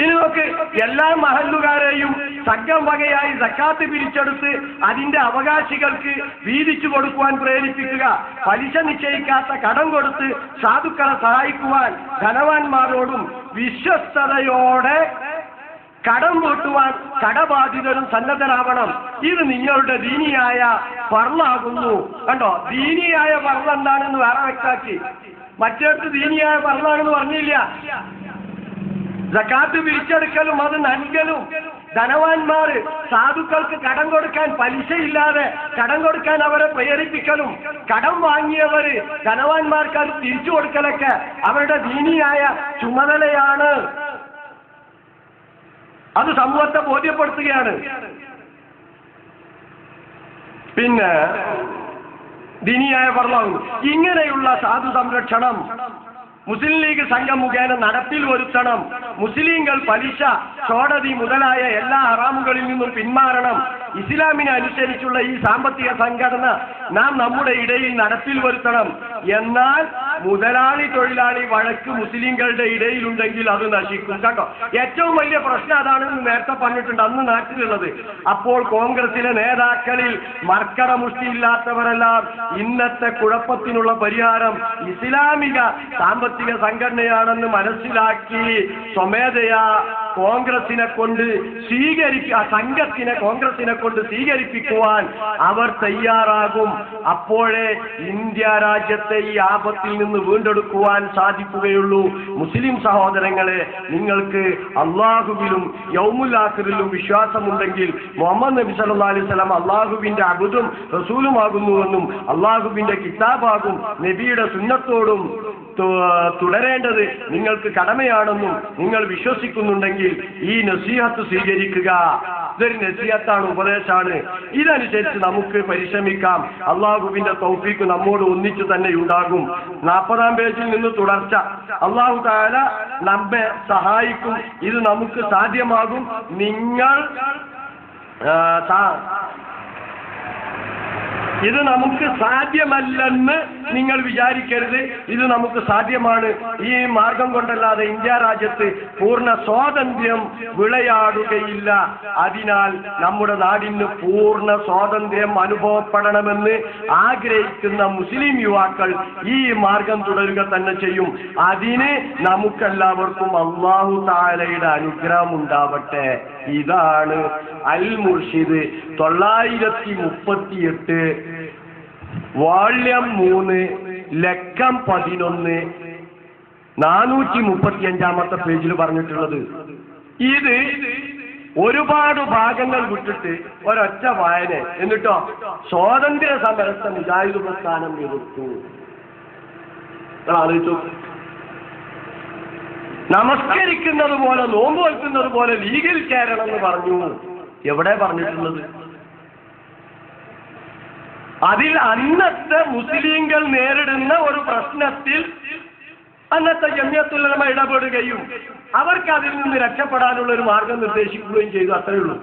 ഇനി നോക്ക്, എല്ലാ മഹല്ലുകാരെയും സംഘം വകയായി സക്കാത്ത് പിരിച്ചെടുത്ത് അതിന്റെ അവകാശികൾക്ക് വീതിച്ചു കൊടുക്കുവാൻ പ്രേരിപ്പിക്കുക. പലിശ നിശ്ചയിക്കാത്ത കടം കൊടുത്ത് സാധുക്കളെ സഹായിക്കുവാൻ ധനവാന്മാരോടും വിശ്വസ്തയോടെ കടം വീട്ടുവാൻ കടബാധിതരും സന്നദ്ധരാവണം. ഇത് നിങ്ങളുടെ ദീനിയായ ഫർളാകുന്നു. കണ്ടോ, ദീനിയായ ഫർള് എന്താണെന്ന് വേറെ വ്യക്താക്കി. മറ്റേടത്ത് ദീനിയായ ഫർളാണെന്ന് പറഞ്ഞില്ല. സക്കാത്ത് പിരിച്ചെടുക്കലും അത് നൽകലും, ധനവാന്മാർ സാധുക്കൾക്ക് കടം കൊടുക്കാൻ പലിശയില്ലാതെ കടം കൊടുക്കാൻ അവരെ പ്രേരിപ്പിക്കലും, കടം വാങ്ങിയവര് ധനവാന്മാർക്ക് അത് തിരിച്ചു കൊടുക്കലൊക്കെ അവരുടെ ദീനിയായ ചുമതലയാണ്. അത് സമൂഹത്തെ ബോധ്യപ്പെടുത്തുകയാണ്. പിന്നെ ദീനിയായ ഫർളാകുന്നു. ഇങ്ങനെയുള്ള സാധു സംരക്ഷണം മുസ്ലിം ലീഗ് സംഘം മുഖേന നടപ്പിൽ വരുത്തണം. മുസ്ലിങ്ങൾ പലിശ, കോടതി മുതലായ എല്ലാ ഹറാമുകളിൽ നിന്നും പിന്മാറണം. ഇസ്ലാമിനെ അനുസരിച്ചുള്ള ഈ സാമ്പത്തിക സംഘടന നാം നമ്മുടെ ഇടയിൽ നടപ്പിൽ വരുത്തണം. എന്നാൽ മുതലാളി തൊഴിലാളി വഴക്ക് മുസ്ലിങ്ങളുടെ ഇടയിലുണ്ടെങ്കിൽ അത് നശിക്കും. കേട്ടോ, ഏറ്റവും വലിയ പ്രശ്നം അതാണെന്ന് നേരത്തെ പറഞ്ഞിട്ടുണ്ട് അന്ന് നാട്ടിലുള്ളത്. അപ്പോൾ കോൺഗ്രസിലെ നേതാക്കളിൽ മർക്കട മുഷ്ടിയില്ലാത്തവരെല്ലാം ഇന്നത്തെ കുഴപ്പത്തിനുള്ള പരിഹാരം ഇസ്ലാമിക സാമ്പത്തിക സംഘടനയാണെന്ന് മനസ്സിലാക്കി സ്വമേധയാ കോൺഗ്രസിനെ കൊണ്ട് സംഘത്തിനെ കോൺഗ്രസിനെ കൊണ്ട് സ്വീകരിപ്പിക്കുവാൻ അവർ തയ്യാറാകും. അപ്പോഴേ ഇന്ത്യ രാജ്യത്തെ ഈ ആപത്തിൽ നിന്ന് വീണ്ടെടുക്കുവാൻ സാധിക്കുകയുള്ളൂ. മുസ്ലിം സഹോദരങ്ങളെ, നിങ്ങൾക്ക് അള്ളാഹുവിലും യൗമുൽ ആഖിറിലും വിശ്വാസമുണ്ടെങ്കിൽ മുഹമ്മദ് നബി സല്ലല്ലാഹു അലൈഹി വസല്ലം അള്ളാഹുവിന്റെ അബ്ദും റസൂലുമാകുന്നുവെന്നും അള്ളാഹുവിന്റെ കിതാബാകും നബിയുടെ സുന്നത്തോടും തുടരേണ്ടത് നിങ്ങൾക്ക് കടമയാണെന്നും നിങ്ങൾ വിശ്വസിക്കുന്നുണ്ടെങ്കിൽ ഈ നസീഹത്ത് സ്വീകരിക്കുക. ഇതൊരു നസീഹത്താണ്, ഉപദേശമാണ്. ഇതനുസരിച്ച് നമുക്ക് പരിശ്രമിക്കാം. അള്ളാഹുവിന്റെ തൗഫീഖ് നമ്മോട് ഒന്നിച്ചു തന്നെ ഉണ്ടാകും. 40-ാം പേജിൽ നിന്ന് തുടർച്ച. അള്ളാഹു തആല നമ്മെ സഹായിക്കും. ഇത് നമുക്ക് സാധ്യമാകും. ഇത് നമുക്ക് സാധ്യമല്ലെന്ന് നിങ്ങൾ വിചാരിക്കരുത്. ഇത് നമുക്ക് സാധ്യമാണ്. ഈ മാർഗം കൊണ്ടല്ലാതെ ഇന്ത്യ രാജ്യത്ത് പൂർണ്ണ സ്വാതന്ത്ര്യം വിളയാടുകയില്ല. അതിനാൽ നമ്മുടെ നാടിന് പൂർണ്ണ സ്വാതന്ത്ര്യം അനുഭവപ്പെടണമെന്ന് ആഗ്രഹിക്കുന്ന മുസ്ലിം യുവാക്കൾ ഈ മാർഗം തുടരുക തന്നെ ചെയ്യും. അതിന് നമുക്കെല്ലാവർക്കും അല്ലാഹു തആലയുടെ അനുഗ്രഹം ഉണ്ടാവട്ടെ. ഇതാണ് അൽ മുർഷിദ് 938 വാള്യം 3 ലക്കം 11 435-ാമത്തെ പേജിൽ പറഞ്ഞിട്ടുള്ളത്. ഇത് ഒരുപാട് ഭാഗങ്ങൾ വിട്ടിട്ട് ഒരൊറ്റ വായന. എന്നിട്ടോ സ്വാതന്ത്ര്യ സമരത്തെ മുജാഹിദ് പ്രസ്ഥാനം എതിർത്തു. ആലോചിച്ചു. നമസ്കരിക്കുന്നത് പോലെ നോമ്പ് വയ്ക്കുന്നത് പോലെ ലീഗിൽ ചേരണം എന്ന് പറഞ്ഞു. എവിടെ പറഞ്ഞിട്ടുള്ളത്? അതിൽ അന്നത്തെ മുസ്ലിങ്ങൾ നേരിടുന്ന ഒരു പ്രശ്നത്തിൽ അന്നത്തെ ജമിയത്തുൽ ഉലമ ഇടപെടുകയും അവർക്ക് അതിൽ നിന്ന് രക്ഷപ്പെടാനുള്ള ഒരു മാർഗം നിർദ്ദേശിക്കുകയും ചെയ്തു. അത്രയേ ഉള്ളൂ.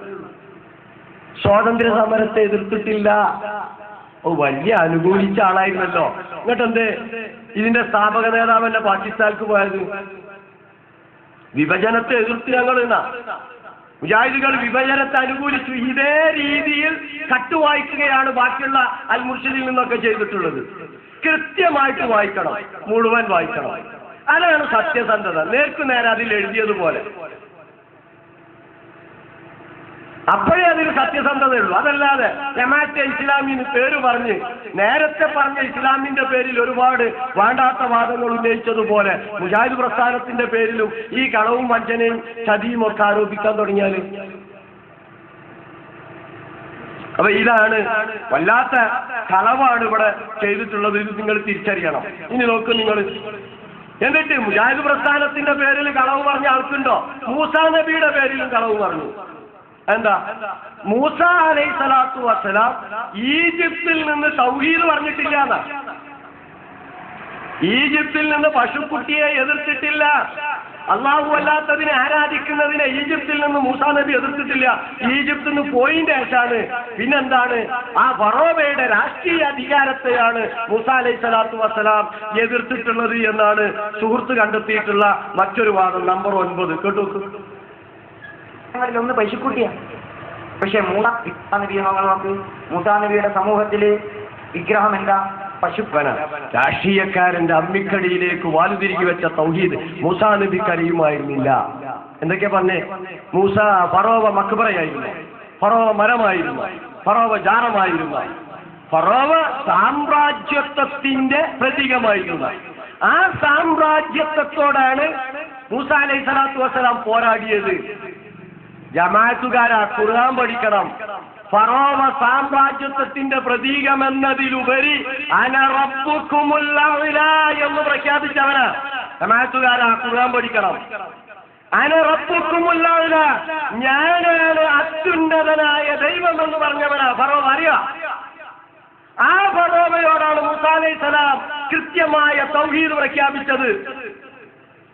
സ്വാതന്ത്ര്യ സമരത്തെ എതിർത്തിട്ടില്ല. വലിയ അനുകൂലിച്ച ആളായിരുന്നല്ലോ. എന്നിട്ടെന്ത് ഇതിന്റെ സ്ഥാപക നേതാവ് എന്നെ പാകിസ്ഥാനിലേക്ക് പോയത്? വിഭജനത്തെ എതിർത്ത് ഞങ്ങൾ മുജാഹിദുകൾ വിഭജനത്തെ അനുകൂലിച്ചു. ഇതേ രീതിയിൽ കട്ടുവായിക്കുകയാണ് ബാക്കിയുള്ള അൽ മുർഷിദിൽ നിന്നൊക്കെ ചെയ്തിട്ടുള്ളത്. കൃത്യമായിട്ട് വായിക്കണം, മുഴുവൻ വായിക്കണം. അതാണ് സത്യസന്ധത. നേർക്കുനേരെ അതിൽ എഴുതിയതുപോലെ. അപ്പോഴേ അതിന് സത്യസന്ധതയുള്ളൂ. അതല്ലാതെ ജമാഅത്തെ ഇസ്ലാമിന് പേര് പറഞ്ഞ് നേരത്തെ പറഞ്ഞ ഇസ്ലാമിന്റെ പേരിൽ ഒരുപാട് വേണ്ടാത്ത വാദങ്ങൾ ഉന്നയിച്ചതുപോലെ മുജാഹിദ് പ്രസ്ഥാനത്തിന്റെ പേരിലും ഈ കളവും വഞ്ചനയും ചതിയും ഒക്കെ ആരോപിക്കാൻ തുടങ്ങിയാൽ, അപ്പൊ ഇതാണ് വല്ലാത്ത കളവാണ് ഇവിടെ ചെയ്തിട്ടുള്ളത്. ഇത് നിങ്ങൾ തിരിച്ചറിയണം. ഇനി നോക്ക് നിങ്ങൾ. എന്നിട്ട് മുജാഹിദ് പ്രസ്ഥാനത്തിന്റെ പേരിൽ കളവ് പറഞ്ഞ ആൾക്കുണ്ടോ? മൂസാ നബിയുടെ പേരിലും കളവ് പറഞ്ഞു. എന്താ? മൂസ അലൈഹിസ്സലാത്തു വസ്സലാം ഈജിപ്തിൽ നിന്ന് തൗഹീദ് പറഞ്ഞിട്ടില്ല എന്നാ. ഈജിപ്തിൽ നിന്ന് പശുക്കുട്ടിയെ എതിർത്തിട്ടില്ല. അള്ളാഹു അല്ലാത്തതിനെ ആരാധിക്കുന്നതിനെ ഈജിപ്തിൽ നിന്ന് മൂസാ നബി എതിർത്തിട്ടില്ല. ഈജിപ്തിൽ നിന്ന് പോയിന്റ് ആയിട്ടാണ് പിന്നെന്താണ് ആ ഫറോവയുടെ രാഷ്ട്രീയ അധികാരത്തെയാണ് മൂസാ അലൈഹിസ്സലാത്തു വസ്സലാം എതിർത്തിട്ടുള്ളത് എന്നാണ് സുഹൃത്ത് കണ്ടെത്തിയിട്ടുള്ള മറ്റൊരു വാദം. നമ്പർ 9 കേട്ടു. ഒന്ന് പശുക്കുട്ടിയാണ്. പക്ഷെ മൂസാ നബിയെ നോക്ക്. മൂസാ നബിയുടെ സമൂഹത്തില് വിഗ്രഹം എന്താ? പശുപ്പന. രാഷ്ട്രീയക്കാരന്റെ അമ്മിക്കടിയിലേക്ക് വാലുതിരികി വെച്ച തൗഹീദ് മൂസാ നബിക്ക് അറിയുമായിരുന്നില്ല. എന്തൊക്കെയാ പറഞ്ഞേ? മൂസ ഫറോവ മക്ബറയായിരുന്നു, ഫറോവ മരമായിരുന്നു, ഫറോവ ജാറമായിരുന്നു, ഫറോവ സാമ്രാജ്യത്വത്തിന്റെ പ്രതീകമായിരുന്നു. ആ സാമ്രാജ്യത്വത്തോടാണ് മൂസ അലൈഹിസ്സലാത്തു വസ്സലാം പോരാടിയത്. ജമാഅത്തുകാരാ, ഖുർആൻ പഠിക്കണം. ഫറോവ സാമ്രാജ്യത്വത്തിന്റെ പ്രതീകമെന്നതിലുപരി അന റബ്ബുക്കുമുൽ അഅ്ലാ എന്ന് പ്രഖ്യാപിച്ചവനാ. ജമാഅത്തുകാരാ, ഖുർആൻ പഠിക്കണം. അന റബ്ബുക്കുമുൽ അഅ്ലാ, ഞാനാണ് അത്യുന്നതനായ ദൈവം എന്ന് പറഞ്ഞവനാ ഫറോവ. അറിയാം. ആ ഫറോവയോടാണ് മൂസാ അലൈഹിസ്സലാം കൃത്യമായ തൗഹീദ് പ്രഖ്യാപിച്ചത്.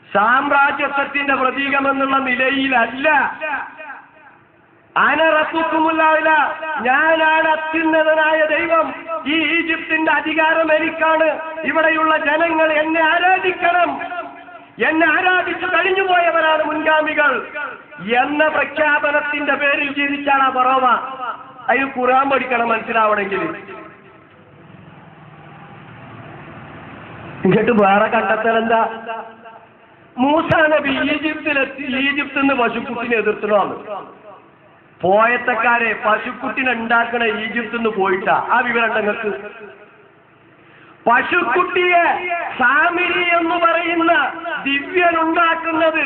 സാമ്രാജ്യത്വത്തിന്റെ പ്രതീകമെന്നുള്ള നിലയിലല്ല. അന റബ്ബുക്കുമുൽ അഅ്ലാ, ഞാനാണ് അത്യുന്നതനായ ദൈവം. ഈ ഈജിപ്തിന്റെ അധികാരം എനിക്കാണ്. ഇവിടെയുള്ള ജനങ്ങൾ എന്നെ ആരാധിക്കണം. എന്നെ ആരാധിച്ചു കഴിഞ്ഞു പോയവരാണ് മുൻഗാമികൾ എന്ന പ്രഖ്യാപനത്തിന്റെ പേരിൽ ജീവിച്ചാണ് ആ ഫറോവ. അതിന് ഖുർആൻ പഠിക്കണം മനസ്സിലാവണമെങ്കിൽ. എന്നിട്ട് വേറെ കണ്ടെത്തൽ എന്താ? മൂസാ നബി ഈജിപ്തിൽ നിന്ന് പശുക്കുട്ടിനെ എതിർത്തണോന്ന്. പോയത്തക്കാരെ പശുക്കുട്ടിനെ ഉണ്ടാക്കണ ഈജിപ്തിൽ നിന്ന് പോയിട്ടാ. ആ വിവരം നിങ്ങൾക്ക്? പശുക്കുട്ടിയെ സാമിരി എന്ന് പറയുന്ന ദിവ്യൻ ഉണ്ടാക്കുന്നത്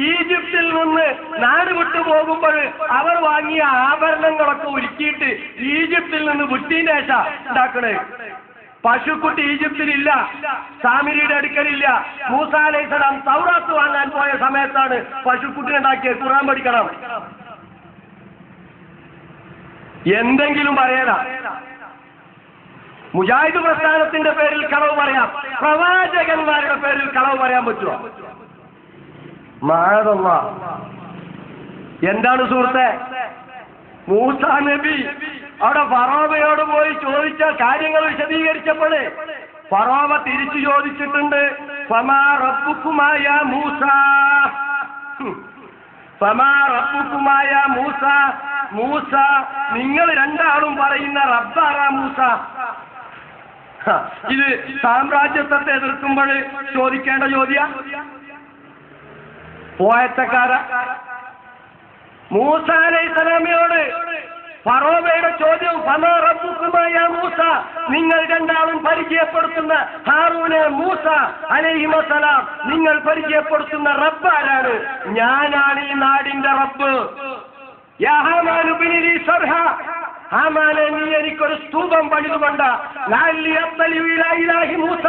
ഈജിപ്തിൽ നിന്ന് നാട് വിട്ടു പോകുമ്പോൾ അവർ വാങ്ങിയ ആഭരണങ്ങളൊക്കെ ഒരുക്കിയിട്ട് ഈജിപ്തിൽ നിന്ന് വിട്ടീന്റെ ശേഷം ഉണ്ടാക്കണേ. പശുക്കുട്ടി ഈജിപ്തിലില്ല, സാമിരിയുടെ അടുക്കലില്ല. മൂസാ അലൈഹിസ്സലാം തൗറാത്ത് വാങ്ങാൻ പോയ സമയത്താണ് പശുക്കുട്ടിനെ ഉണ്ടാക്കിയത്. ഖുർആൻ പഠിക്കണം. എന്തെങ്കിലും പറയാനാ? മുജാഹിദ് പ്രസ്ഥാനത്തിന്റെ പേരിൽ കളവ് പറയാം, പ്രവാചകന്മാരുടെ പേരിൽ കളവ് പറയാൻ പറ്റുമോ? മഅദല്ലാഹ്. എന്താണ് സുഹൃത്തെ? മൂസാ നബി അവിടെ ഫറോവയോട് പോയി ചോദിച്ച കാര്യങ്ങൾ വിശദീകരിച്ചപ്പോഴേ ഫറോവ തിരിച്ചു ചോദിച്ചിട്ടുണ്ട്, ഫമാ റബ്ബുക്കുമായ മൂസ, ഫമാ റബ്ബുക്കുമായ മൂസ, മൂസ നിങ്ങൾ രണ്ടാളും പറയുന്ന റബ്ബാറാ മൂസ. ഇത് സാമ്രാജ്യത്വത്തെ എതിർക്കുമ്പോൾ ചോദിക്കേണ്ട ചോദ്യ. പോയത്തക്കാര മൂസ അലൈഹിസ്സലാമിനോട് ഫറോവയുടെ ചോദ്യം, ഫമാ റബ്ബുക്കുമായ മൂസ, നിങ്ങൾ രണ്ടാളും പരിചയപ്പെടുത്തുന്ന ഹാറൂനെ മൂസ അലൈഹിസ്സലാം നിങ്ങൾ പരിചയപ്പെടുത്തുന്ന റബ്ബ് ആരാണ്? ഞാനാണ് ഈ നാടിന്റെ റബ്ബ്. യാ ഹാമാനു ബിനി ലീ സർഹ, ഹാമാനെ നീ എനിക്കൊരു സ്തൂപം പണിതുകൊണ്ട് മൂസ,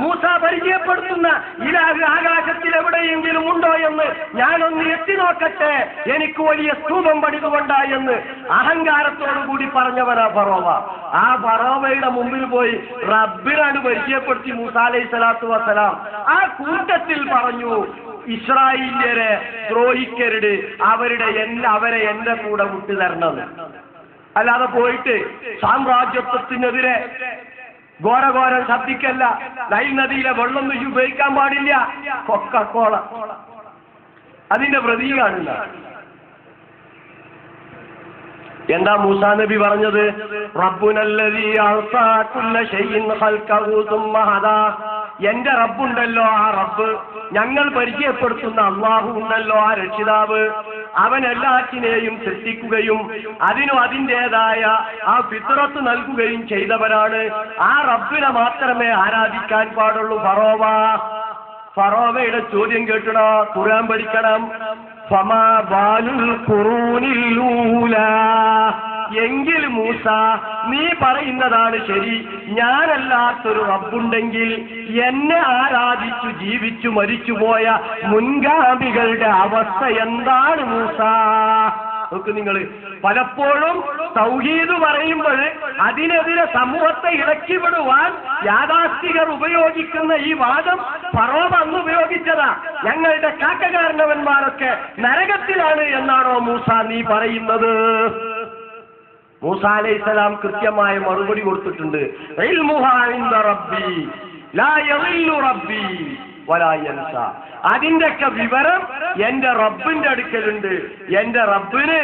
മൂസ പരിചയപ്പെടുത്തുന്ന ഇലാഹ് ആകാശത്തിൽ എവിടെയെങ്കിലും ഉണ്ടോ എന്ന് ഞാനൊന്ന് എത്തി നോക്കട്ടെ, എനിക്ക് വലിയ സ്തൂപം പണിതുകൊണ്ട എന്ന് അഹങ്കാരത്തോടു കൂടി പറഞ്ഞവനാ ഫറോവ. ആ ഫറോവയുടെ മുമ്പിൽ പോയി റബ്ബിനാണ് പരിചയപ്പെടുത്തി മൂസാ അലൈഹിസ്സലാത്തു വസ്സലാം. ആ കൂട്ടത്തിൽ പറഞ്ഞു, ഇസ്രായേല്യരെ ദ്രോഹിക്കരുത്, അവരെ എന്റെ കൂടെ വിട്ടു തരണം. അല്ലാതെ പോയിട്ട് സാമ്രാജ്യത്വത്തിനെതിരെ ഘോരഘോരം ശബ്ദിക്കല്ല. നൈൽ നദിയിലെ വെള്ളം ഉപയോഗിക്കാൻ പാടില്ല. കൊക്കക്കോള അതിന്റെ പ്രതീകമാണ്. എന്താ മൂസാ നബി പറഞ്ഞത്? റബ്ബുനല്ലദീ അഅ്താ കുല്ല ശൈഇൻ ഖൽഖഹു സുമ്മ ഹദാ, എന്റെ റബ്ബുണ്ടല്ലോ ആ റബ്ബ്, ഞങ്ങൾ പരിചയപ്പെടുത്തുന്ന അള്ളാഹു ഉണ്ടല്ലോ ആ രക്ഷിതാവ്, അവൻ എല്ലാറ്റിനെയും സൃഷ്ടിക്കുകയും അതിനും അതിൻ്റെതായ ആ ഫിത്റത്ത് നൽകുകയും ചെയ്തവനാണ്. ആ റബ്ബിനെ മാത്രമേ ആരാധിക്കാൻ പാടുള്ളൂ. ഫറോവയുടെ ചോദ്യം കേട്ടണോ? ഖുർആൻ പഠിക്കണം. ഫമാ ബാലുൽ ഖുറൂനിൽ ഊലാ. എങ്കിൽ മൂസ, നീ പറയുന്നതാണ് ശരി. ഞാനല്ലാത്തൊരു റബ്ബുണ്ടെങ്കിൽ എന്നെ ആരാധിച്ചു ജീവിച്ചു മരിച്ചുപോയ മുൻഗാമികളുടെ അവസ്ഥ എന്താണ് മൂസ? നോക്ക് നിങ്ങൾ, പലപ്പോഴും തൗഹീദ് പറയുമ്പോൾ അതിനെതിരെ സമൂഹത്തെ ഇളക്കിവിടുവാൻ യാഥാസ്ഥികർ ഉപയോഗിക്കുന്ന ഈ വാദം ഫറോവ അന്ന് ഉപയോഗിച്ചതാ. ഞങ്ങളുടെ കാക്കകാരണവന്മാരൊക്കെ നരകത്തിലാണ് എന്നാണോ മൂസ നീ പറയുന്നത്? മൂസ അലൈഹിസ്സലാം കൃത്യമായ മറുപടി കൊടുത്തിട്ടുണ്ട്. ഇൽമുഹാ ഇൻദ റബ്ബി ലാ യളില്ലു റബ്ബി വലാ യൻസ. അതിന്റെയൊക്കെ വിവരം എന്റെ റബ്ബിന്റെ അടുക്കലുണ്ട്. എന്റെ റബ്ബിന്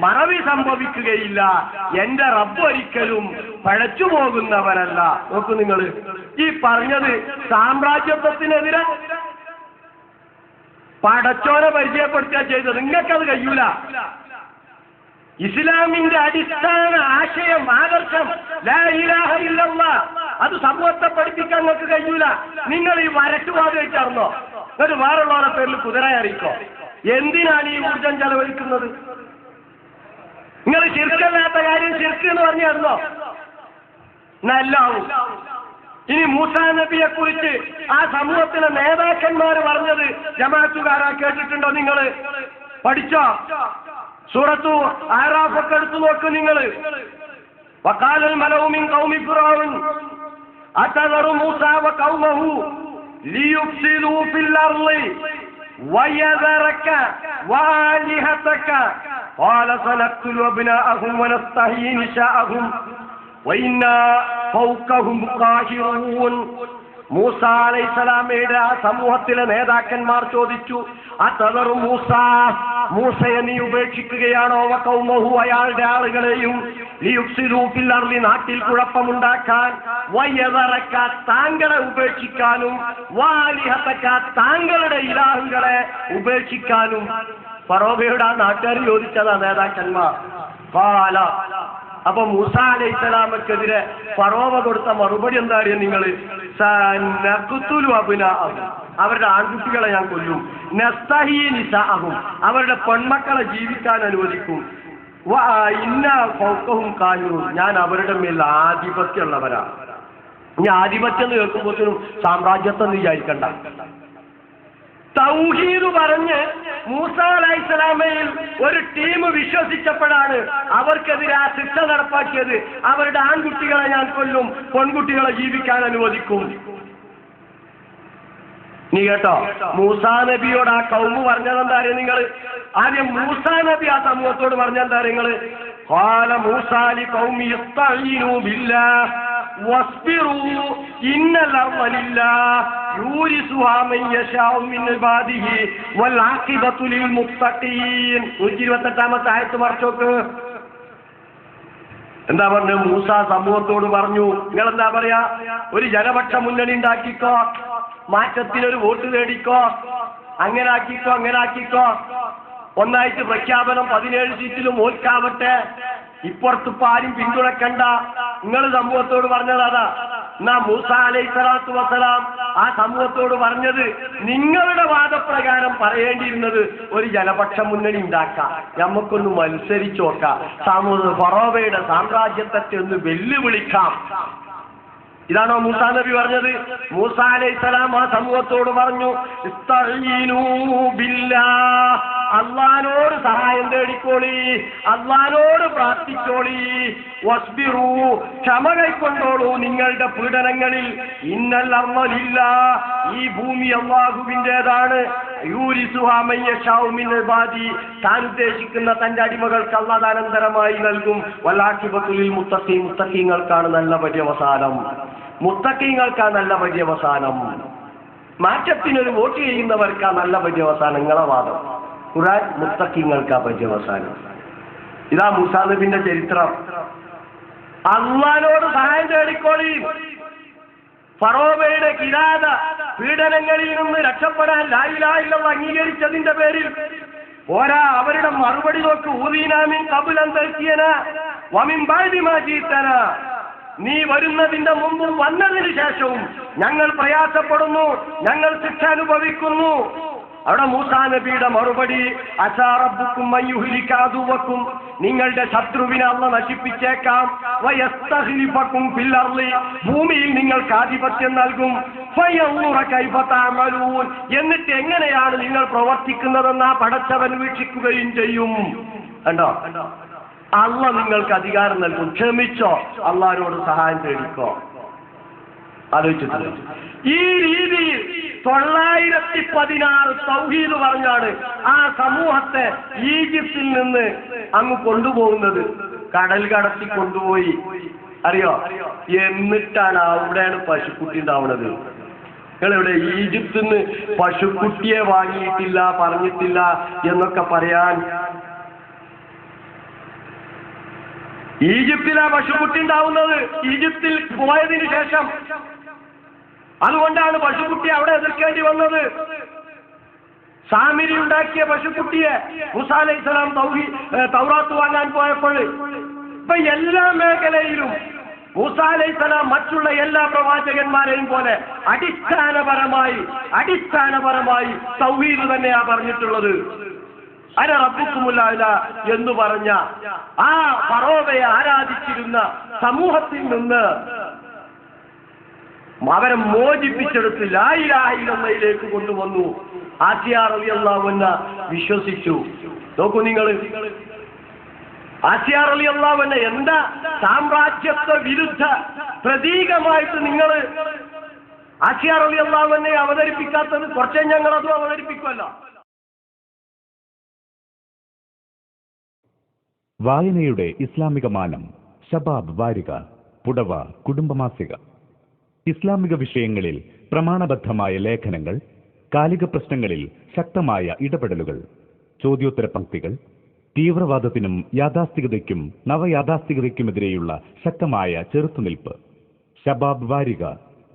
മറവി സംഭവിക്കുകയില്ല. എന്റെ റബ്ബ് ഒരിക്കലും പഴച്ചു പോകുന്നവനല്ല. നോക്കൂ നിങ്ങൾ, ഈ പറഞ്ഞത് സാമ്രാജ്യത്വത്തിനെതിരെ പടച്ചോനെ പരിചയപ്പെടുത്തുക ചെയ്തത്. നിങ്ങൾക്കത് കഴിയൂല. ഇസ്ലാമിന്റെ അടിസ്ഥാന ആശയം, ആദർശം ലാ ഇലാഹ ഇല്ലല്ലാഹ്, അത് സമൂഹത്തെ പഠിപ്പിക്കാൻ നിങ്ങൾക്ക് കഴിയൂല. നിങ്ങൾ ഈ വരട്ടുവാദമായിട്ടാർന്നോ? എന്നിട്ട് വേറുള്ളവരുടെ പേരിൽ കുതിര അറിയിക്കോ? എന്തിനാണ് ഈ ഊർജം ചെലവഴിക്കുന്നത്? നിങ്ങൾ ശിർക്കല്ലാത്ത കാര്യം ശിർക്ക് എന്ന് പറഞ്ഞായിരുന്നോ? നല്ലാവും. ഇനി മൂസാ നബിയെ കുറിച്ച് ആ സമൂഹത്തിലെ നേതാക്കന്മാർ പറഞ്ഞത് ജമാഅത്തുകാരാ കേട്ടിട്ടുണ്ടോ? നിങ്ങൾ പഠിച്ചോ? സൂറത്തു ആറാഫൊക്കെ എടുത്തു നോക്ക് നിങ്ങൾ. വഖാലൽ മലഉ മിൻ ഖൗമി ഫിർഔൻ അതദറു മൂസാ വഖൗമഹു ലിയുഫ്സിദൂ ഫിൽ അർളി വയദറക വആലിഹതക ഖാല സനഖ്തുലു അബ്നാഅഹും വനസ്തഹീ നിശാഅഹും വഇന്നാ ഫൗകഹും ഖാഹിറൂൻ. മൂസ അലൈഹിസ്സലാമയുടെ ആ സമൂഹത്തിലെ നേതാക്കന്മാർ ചോദിച്ചു, അതദറു മൂസ, മൂസയെ നീ ഉപേക്ഷിക്കുകയാണോ? വഖൗമഹു, അയാളുടെ ആളുകളെയും, ലിയുഫ്സിദൂ ഫിൽ അർളി, നാട്ടിൽ കുഴപ്പമുണ്ടാക്കാൻ, വയദറക, താങ്കളെ ഉപേക്ഷിക്കാനും, വആലിഹതക, താങ്കളുടെ ഇലാഹുകളെ ഉപേക്ഷിക്കാനും. ഫറോവയുടെ ആ നാട്ടുകാർ ചോദിച്ചതാ നേതാക്കന്മാർ. ഖാല, അപ്പൊ മൂസ അലൈഹിസ്സലാമക്കെതിരെ ഫറോവ കൊടുത്ത മറുപടി എന്താണ്? നിങ്ങൾ സനഖ്തുലു അബ്നാഅഹും, അവരുടെ ആൺകുട്ടികളെ ഞാൻ കൊല്ലും. നസ്തഹീ നിസാഅഹും, അവരുടെ പെൺമക്കളെ ജീവിക്കാൻ അനുവദിക്കും. ഇന്ന ഫൗകഹും ഖാഹിറൂൻ, ഞാൻ അവരുടെ മേൽ ആധിപത്യമുള്ളവരാണ്. ഇനി ആധിപത്യം എന്ന് കേൾക്കുമ്പോഴത്തേനും സാമ്രാജ്യത്വം വിചാരിക്കണ്ട. തൗഹീദ് പറഞ്ഞ് മൂസ അലൈഹിസ്സലാമയിൽ ഒരു ടീം വിശ്വസിച്ചപ്പോഴാണ് അവർക്കെതിരെ ആ ശിക്ഷ നടപ്പാക്കിയത്. അവരുടെ ആൺകുട്ടികളെ ഞാൻ കൊല്ലും, പെൺകുട്ടികളെ ജീവിക്കാൻ അനുവദിക്കും. നീ കേട്ടോ, മൂസാ നബിയോട് ആ കൗമ് പറഞ്ഞതെന്താ അറിയാം നിങ്ങൾ? ആദ്യം മൂസാ നബി ആ സമൂഹത്തോട് പറഞ്ഞെന്താ നിങ്ങൾ? ഖാല മൂസാ ലിഖൗമി ഇസ്തഈനൂ ബില്ലാഹ് വസ്ബിറൂ ഇന്നൽ അർള ലില്ലാഹ് യൂരിസുഹാ മൻ യശാഉ മിൻ ഇബാദിഹി വൽ ആഖിബത്തു ലിൽ മുത്തഖീൻ. 128-ാമത്തെ ആയത്ത് മറിച്ചോക്ക്. എന്താ പറഞ്ഞു? മൂസ സമൂഹത്തോട് പറഞ്ഞു, നിങ്ങളെന്താ പറയാ? ഒരു ജനപക്ഷ മുന്നണി ഉണ്ടാക്കിക്കോ, മാറ്റത്തിനൊരു വോട്ട് നേടിക്കോ, അങ്ങനെ ആക്കിക്കോ. ഒന്നായിട്ട് പ്രഖ്യാപനം 17 സീറ്റിലും ഓൽക്കാവട്ടെ. ഇപ്പുറത്തിപ്പോ ആരും പിന്തുണക്കണ്ട. നിങ്ങൾ സമൂഹത്തോട് പറഞ്ഞതാ. എന്നാ മൂസ അലൈഹിസ്സലാത്തു വസ്സലാം ആ സമൂഹത്തോട് പറഞ്ഞത്, നിങ്ങളുടെ വാദപ്രകാരം പറയേണ്ടിയിരുന്നത് ഒരു ജനപക്ഷ മുന്നണി ഉണ്ടാക്കാം, നമുക്കൊന്ന് മത്സരിച്ചു നോക്കാം, ഫറോവയുടെ സാമ്രാജ്യത്തെ ഒന്ന് വെല്ലുവിളിക്കാം. ഇതാണോ മൂസാ നബി പറഞ്ഞത്? മൂസ അലൈഹിസ്സലാം ആ സമൂഹത്തോട് പറഞ്ഞു, ഇസ്തഈനൂ ബില്ലാഹ്, അല്ലാഹുവോട് സഹായം തേടിക്കോളി, അല്ലാഹുവോട് പ്രാർത്ഥിച്ചോളി. വസ്ബിറൂ, ക്ഷമ കൈക്കൊണ്ടോളൂ നിങ്ങളുടെ പീഡനങ്ങളിൽ. ഇന്നൽ അർള ലില്ലാഹ്, ഈ ഭൂമി അല്ലാഹുവിൻ്റെതാണ്. യൂരിസുഹാ മൻ യശാഉ മിൻ ഇബാദി, താൻ ഉദ്ദേശിക്കുന്ന തന്റെ അടിമകൾക്ക് അല്ലാഹു അനന്തരമായി നൽകും. വൽ ആഖിബത്തു ലിൽ മുത്തഖീൻ, മുത്തഖീങ്ങൾക്കാണ് നല്ല പര്യവസാനം. മുത്തഖീങ്ങൾക്കാ നല്ല പര്യവസാനം. മാറ്റത്തിനൊരു വോട്ട് ചെയ്യുന്നവർക്കാ നല്ല പര്യവസാനം. നിങ്ങളെ വാദം. ഖുർആൻ മുത്തഖീങ്ങൾക്കാ പര്യവസാനം. ഇതാ മൂസാ നബിന്റെ ചരിത്രം. അല്ലാഹുവോട് സഹായം തേടിക്കോളി. ഫറോവയുടെ കിരാത പീഡനങ്ങളിൽ നിന്ന് രക്ഷപ്പെടാൻ ലാ ഇലാഹ ഇല്ലല്ലാഹ് അംഗീകരിച്ചതിന്റെ പേരിൽ ഓരാ അവരുടെ മറുപടി നോക്ക്. ഊദീനാമിൻ കബുലൻ തൽക്കിയന വമിൻ ബഅദി മാ ജീതന. നീ വരുന്നതിന്റെ മുമ്പും വന്നതിന് ശേഷവും ഞങ്ങൾ പ്രയാസപ്പെടുന്നു, ഞങ്ങൾ ശിക്ഷ അനുഭവിക്കുന്നു. അവിടെ മൂസാ നബിയുടെ മറുപടി അസാ റബ്ബുക്കും മയ്യുഹ്ലിക അദുവക്കും, നിങ്ങളുടെ ശത്രുവിനെ അല്ലാഹു നശിപ്പിച്ചേക്കാം. വയസ്തഖ്ലിഫക്കും ഫിൽ അർളി, ഭൂമിയിൽ നിങ്ങൾക്ക് ആധിപത്യം നൽകും. ഫയൻദുറ കൈഫ തഅമലൂൻ, എന്നിട്ട് എങ്ങനെയാണ് നിങ്ങൾ പ്രവർത്തിക്കുന്നതെന്ന് ആ പടച്ചവൻ വീക്ഷിക്കുകയും ചെയ്യും. കണ്ടോ, അല്ലാഹു നിങ്ങൾക്ക് അധികാരം നൽകും. ക്ഷമിച്ചോ, അല്ലാഹുവോട് സഹായം തേടിക്കോ. ആലോചിച്ചിട്ടില്ല. ഈ രീതിയിൽ 916 തൗഹീദ് പറഞ്ഞാണ് ആ സമൂഹത്തെ ഈജിപ്തിൽ നിന്ന് അങ്ങ് കൊണ്ടുപോകുന്നത്. കടൽ കടത്തി കൊണ്ടുപോയി, അറിയോ? എന്നിട്ടാണ് അവിടെയാണ് പശുക്കുട്ടി ഉണ്ടാവുന്നത്. നിങ്ങളിവിടെ ഈജിപ്തിൽ നിന്ന് പശുക്കുട്ടിയെ വാങ്ങിയിട്ടില്ല, പറഞ്ഞിട്ടില്ല എന്നൊക്കെ പറയാൻ. ഈജിപ്തിലാ പശുക്കുട്ടി ഉണ്ടാവുന്നത്, ഈജിപ്തിൽ പോയതിനു ശേഷം. അതുകൊണ്ടാണ് പശുക്കുട്ടി അവിടെ എതിർക്കേണ്ടി വന്നത്. സാമിരി ഉണ്ടാക്കിയ പശുക്കുട്ടിയെ മൂസാ അലൈഹിസ്സലാം തൗറാത്ത് വാങ്ങാൻ പോയപ്പോൾ ഇപ്പൊ എല്ലാ മേഖലയിലും മൂസാ അലൈഹിസ്സലാം മറ്റുള്ള എല്ലാ പ്രവാചകന്മാരെയും പോലെ അടിസ്ഥാനപരമായി തൗഹീദ് തന്നെയാ പറഞ്ഞിട്ടുള്ളത്. അന റബ്ബുക്കുമുൽ അഅ്ല എന്ന് പറഞ്ഞ ആ ഫറോവയെ ആരാധിച്ചിരുന്ന സമൂഹത്തിൽ നിന്ന് അവരെ മോചിപ്പിച്ചെടുത്ത് ലാ ഇലാഹ ഇല്ലല്ലാഹിലേക്ക് കൊണ്ടുവന്നു. ആസിയ റളിയല്ലാഹു അൻഹ വിശ്വസിച്ചു. നോക്കൂ നിങ്ങൾ, ആസിയ റളിയല്ലാഹു അൻഹ എന്താ സാമ്രാജ്യത്വ വിരുദ്ധ പ്രതീകമായിട്ട് നിങ്ങൾ ആസിയ റളിയല്ലാഹു അൻഹയെ അവതരിപ്പിക്കാത്തത്? കുറച്ചേ ഞങ്ങളതും അവതരിപ്പിക്കുമല്ലോ. വായനയുടെ ഇസ്ലാമിക മാനം. ശബാബ് വാരിക, പുടവ കുടുംബമാസിക. ഇസ്ലാമിക വിഷയങ്ങളിൽ പ്രമാണബദ്ധമായ ലേഖനങ്ങൾ, കാലിക പ്രശ്നങ്ങളിൽ ശക്തമായ ഇടപെടലുകൾ, ചോദ്യോത്തര പംക്തികൾ, തീവ്രവാദത്തിനും യാഥാസ്ഥികതയ്ക്കും നവയാഥാസ്ഥികതയ്ക്കുമെതിരെയുള്ള ശക്തമായ ചെറുത്തുനിൽപ്പ്. ശബാബ് വാരിക,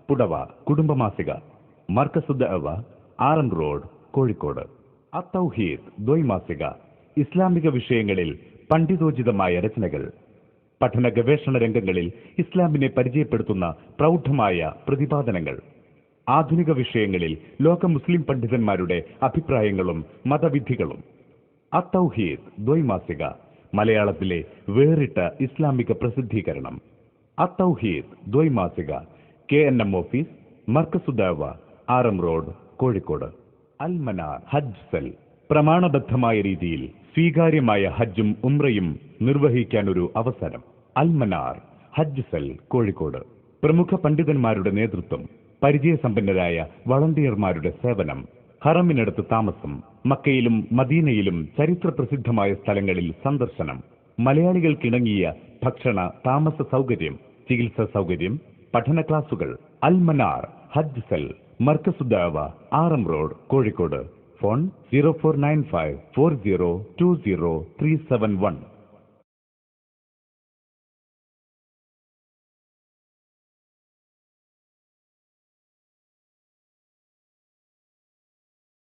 പുടവ കുടുംബമാസിക. മർക്കസുദ് അവ, ആറം റോഡ്, കോഴിക്കോട്. അത്തൗഹീദ് ദ്വൈമാസിക. ഇസ്ലാമിക വിഷയങ്ങളിൽ പണ്ഡിതോചിതമായ രചനകൾ. പഠന ഗവേഷണ രംഗങ്ങളിൽ ഇസ്ലാമിനെ പരിചയപ്പെടുത്തുന്ന പ്രൗഢമായ പ്രതിപാദനങ്ങൾ. ആധുനിക വിഷയങ്ങളിൽ ലോക മുസ്ലിം പണ്ഡിതന്മാരുടെ അഭിപ്രായങ്ങളും മതവിധികളും. അത്തൗഹീദ് ദ്വൈമാസിക, മലയാളത്തിലെ വേറിട്ട ഇസ്ലാമിക പ്രസിദ്ധീകരണം. അത്തൗഹീദ് ദ്വൈമാസിക, KNM office, Markazudawa, Aram road, Kozhikode. Almanar Hajj cell. പ്രമാണബദ്ധമായ രീതിയിൽ സ്വീകാര്യമായ ഹജ്ജും ഉംറയും നിർവഹിക്കാനൊരു അവസരം. അൽമനാർ ഹജ്ജ് സെൽ, കോഴിക്കോട്. പ്രമുഖ പണ്ഡിതന്മാരുടെ നേതൃത്വം, പരിചയസമ്പന്നരായ വളണ്ടിയർമാരുടെ സേവനം, ഹറമിനടുത്ത് താമസം, മക്കയിലും മദീനയിലും ചരിത്രപ്രസിദ്ധമായ സ്ഥലങ്ങളിൽ സന്ദർശനം, മലയാളികൾക്കിണങ്ങിയ ഭക്ഷണ താമസ സൗകര്യം, ചികിത്സാ സൗകര്യം, പഠന ക്ലാസുകൾ. Al Manar Hajj cell, Markazuddawa, Aram road, Kozhikode. Phone 0495402037 1.